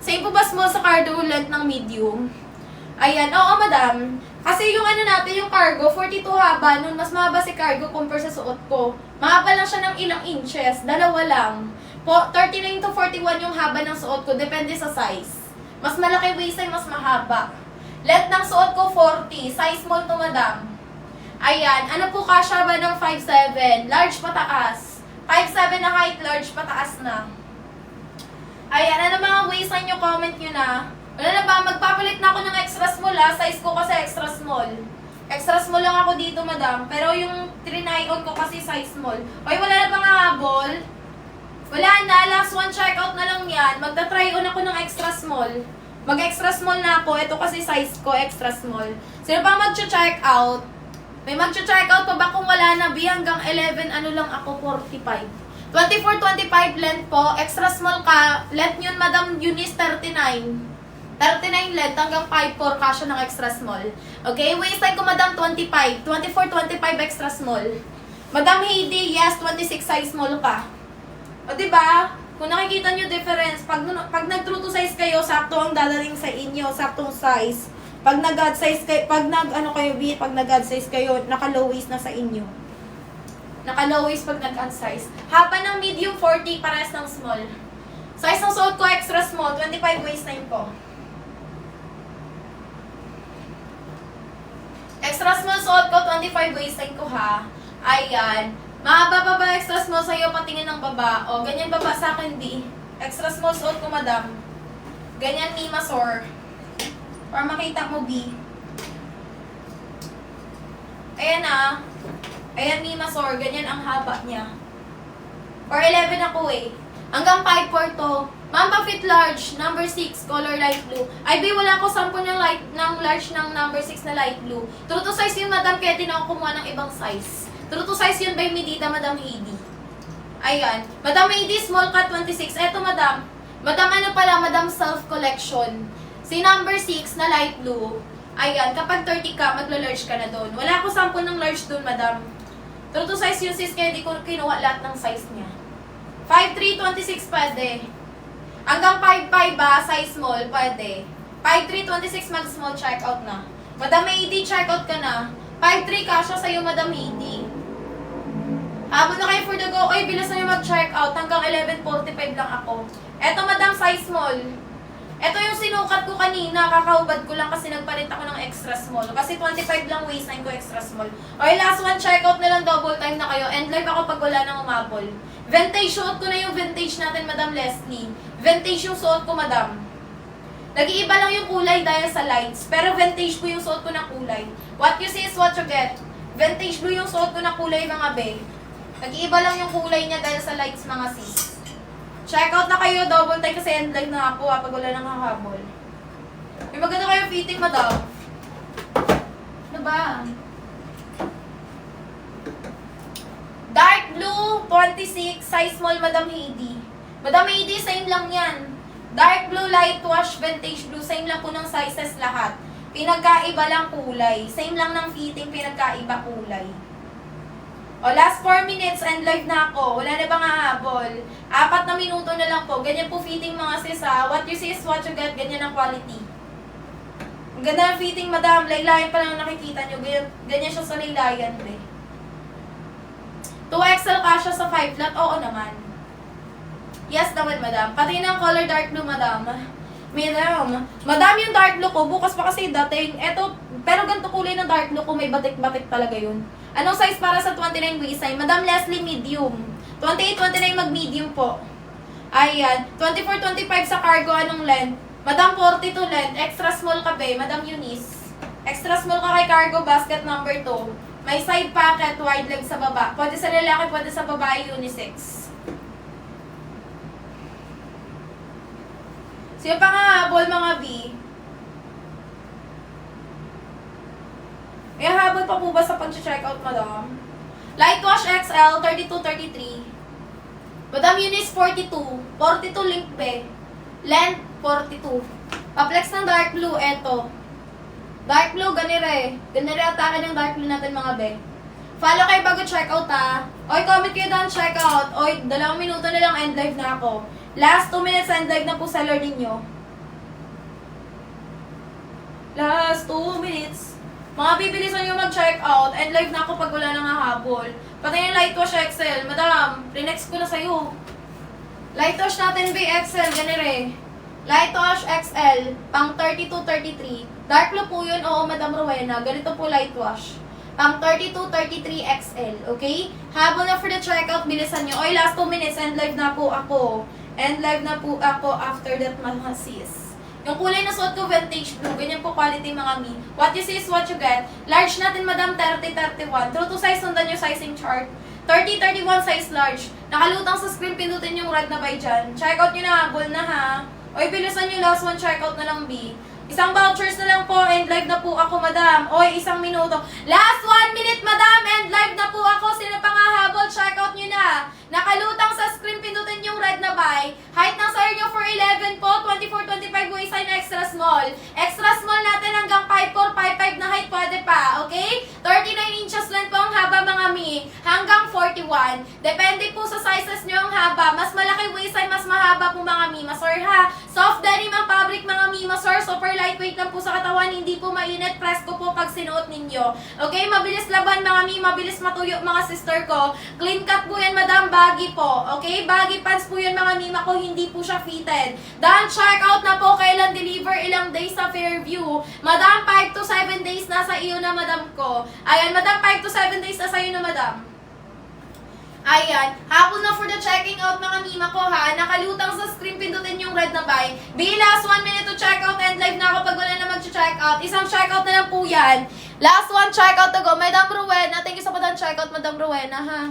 Same po ba small sa cargo length ng medium? Ayan, oo madam. Kasi yung natin, yung cargo, 42 haba, nun mas mahaba si cargo compare sa suot ko. Mahaba lang siya ng ilang inches, dalawa lang. 39 to 41 yung haba ng suot ko, depende sa size. Mas malaki waistline, mas mahaba. Length ng suot ko, 40. Size small to madam. Ayan, po kasya ba ng 5'7"? Large pataas. 5'7" na height, large pataas na. Ayan, mga waistline nyo, comment nyo na. Wala na ba? Magpapalit na ako ng extra small Size ko kasi extra small. Extra small lang ako dito, madam. Pero yung trinay-on ko kasi size small. Okay, wala na bang habol? Wala na. Last one checkout na lang yan. Magta-try-on ako ng extra small. Mag-extra small na ako. Ito kasi size ko, extra small. Sino pa mag-check-out? May mag-check-out pa ba kung wala na? B hanggang 11, lang ako, 45. 24, 25 length po. Extra small ka. Length yun, Madam Eunice, 39. 39 length hanggang 5'4", kasya ng extra small. Okay, waistline ko, Madam, 25. 24, 25 extra small. Madam Heidi, yes, 26 size small ka. O, diba? Kung nakikita nyo difference, pag nag-true to size kayo, sakto ang dadaling sa inyo, saktong size. Pag nag-add size kayo, pag nag-add size kayo, naka-low waist na sa inyo. Naka-low waist pag nag-add size. Haba ng medium, 40, parehas ng small. Size ng suot ko, extra small, 25 waistline ko. Extra small suot ko, 25 waistline ko ha. Ayan. Mahaba pa ba extra small sa'yo, patingin ng baba. O, ganyan baba sa akin, B. Extra small suot ko, madam. Ganyan, Mima Sor. Para makita mo, B. Ayan Ayan, Mima Sor. Ganyan ang haba niya. Or 11 ako eh. Hanggang 5'4" to. Mamba Fit Large, number 6, color light blue. Ay, B, wala ko sample ng large ng number 6 na light blue. True to size yun, madam, kaya din ako kumuha ng ibang size. True to size yun by Medita, Madam Heidi. Ayan. Madam Heidi, small cut 26. Eto, madam. Madam, Madam Self Collection. Si number 6 na light blue. Ayan, kapag 30 ka, magla-large ka na doon. Wala ko sample ng large doon, madam. True to size yun, sis, kaya di ko kinuha lahat ng size niya. 5'3", 26 pwede. Hanggang 5'5" ba, size small, pwede. 5'3", 26 mag-small, checkout na. Madam Heidi, checkout ka na. 5'3", kasha sa'yo, Madam Heidi. Habol na kayo for the go. Oy, bilis na yung mag-checkout. Hanggang 11:45 lang ako. Eto, madam, size small. Eto yung sinukat ko kanina. Kakaubad ko lang kasi nagpalit ako ng extra small. Kasi 25 lang waistline ko, extra small. Okay, last one, checkout na lang. Double time na kayo. End live ako pag wala nang umabol. Vintage, suot ko na yung vintage natin, Madam Leslie. Vintage yung suot ko, madam. Nag-iiba lang yung kulay dahil sa lights. Pero vintage po yung suot ko na kulay. What you see is what you get. Vintage blue yung suot ko na kulay mga be. Nag-iiba lang yung kulay niya dahil sa lights mga sis. Check out na kayo, double time kasi end live na ako pag wala nang hahabol. May maganda kayo fitting madam. Ano ba? Dark blue, 26, size small, Madam Heidi. Madam Heidi, same lang yan. Dark blue, light wash, vintage blue, same lang po ng sizes lahat. Pinagkaiba lang kulay. Same lang ng fitting, pinagkaiba kulay. O, last 4 minutes, end live na ako. Wala na bang hahabol? 4 na minuto na lang po. Ganyan po fitting mga sis ha. What you see is what you get. Ganyan ang quality. Ang ganda ng fitting, madam. Laylayan pa lang nakikita nyo. Ganyan siya sa laylayan, pre. 2XL kasha sa 5 flat? Oo naman. Yes naman, madam. Pati ng color dark blue, madam. Madam yung dark blue ko. Bukas pa kasi dating. Eto, pero ganito kulay ng dark blue ko. May batik-batik talaga yun. Anong size para sa 29 waist size? Madam Leslie, medium. 28-29 mag-medium po. Ayan. 24-25 sa cargo. Anong length? Madam 42 length. Extra small ka ba? Madam Eunice. Extra small ka kay cargo. Basket number 2. May side pocket, wide leg sa baba. Pwede sa lalaki, pwede sa babae, unisex. Sino pa nga habol mga B? May habol pa po ba sa pag-check out, madam? Light wash XL, 32-33. Madam Eunice, 42. 42 link be. Length, 42. Paplex ng dark blue, eto. Dark blue, ganire. Ganire atake ng dark blue natin mga be. Follow kayo bago checkout ha. Oy, comment kayo down checkout. Oy, 2 minuto na lang end live na ako. Last 2 minutes end live na po seller ninyo. Last 2 minutes. Mga bibilisan nyo mag-checkout. End live na ako pag wala nang hahabol. Pati yung light wash XL. Madam, rinex ko na sa'yo. Light wash natin BXL, ganire. Light wash XL, pang 32-33. Dark blue po yun, oo, Madam Rowena. Ganito po light wash. Pang 32-33 XL, okay? Habol na for the checkout, bilisan nyo. Oy, last 2 minutes, end live na po ako. End live na po ako after that, mga sis. Yung kulay na suot ko, vintage blue. Ganyan po quality, mga mi. What you see is what you get. Large natin, Madam, 30-31. True to size, sundan yung sizing chart. 30-31 size large. Nakalutang sa screen, pindutin yung red na by dyan. Checkout nyo na, habol na ha. Oy, bilisan nyo, last one checkout na lang, B. Isang vouchers na lang po, end live na po ako, madam. Oy, 1 minuto. Last 1 minute, madam, end live na po ako. Sino pa nga habol, checkout nyo na. Nakalutang sa screen, pindutin yung red na buy. Height ng sire nyo for 11 po, 24-25 waist size na extra small. Extra small natin hanggang 5'4", 5'5 na height, pwede pa, okay? 39 inches length po ang haba, mga mi, hanggang 41. Depende po sa sizes nyo ang haba. Mas malaki waist size, mas mahaba po, mga mi. Masor ha. Soft denim ang fabric, mga mi. Masor, super lightweight lang po sa katawan. Hindi po mainit. Presko po pag sinuot ninyo. Okay? Mabilis laban, mga mi. Mabilis matuyo, mga sister ko. Clean cut po yan, madam. Baggy po. Okay? Baggy pants po yan, mga mima ko. Hindi po siya fitted. Dan, check out na po. Kailan deliver? Ilang days sa Fairview. Madam, 5 to 7 days na sa iyo na, madam ko. Ayan, madam, 5 to 7 days na sa iyo na, madam. Ayan, hapon na for the checking out, mga mima ko ha. Nakalutang sa screen, pindutin yung red na buy. Last 1 minute to check out, and live na ako pag wala na mag-check out. Isang check out na lang po yan. Last one check out to go. Madam Rowena, thank you sa patang check out, Madam Rowena ha.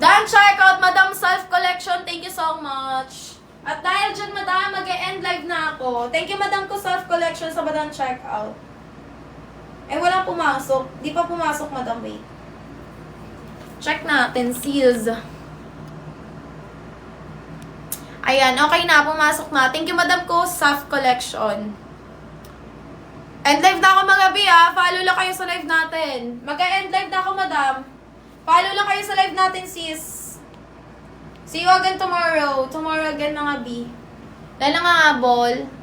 Dan check out, Madam Self Collection, thank you so much. At dahil dyan, madam, mag-e-end live na ako. Thank you, Madam ko Self Collection sa patang check out. Eh, walang pumasok. Di pa pumasok, madam. Wait. Check natin. Seals. Ayan. Okay na. Pumasok na. Thank you, madam ko. Soft collection. End live na ako, mga bi, ha. Follow lang kayo sa live natin. Mag-end live na ako, madam. Follow lang kayo sa live natin, sis. See you again tomorrow. Tomorrow again, mga bi. Lala nga, ball.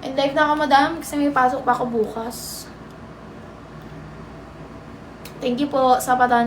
And live na ako, madam, kasi may pasok pa ako bukas. Thank you po sa patan.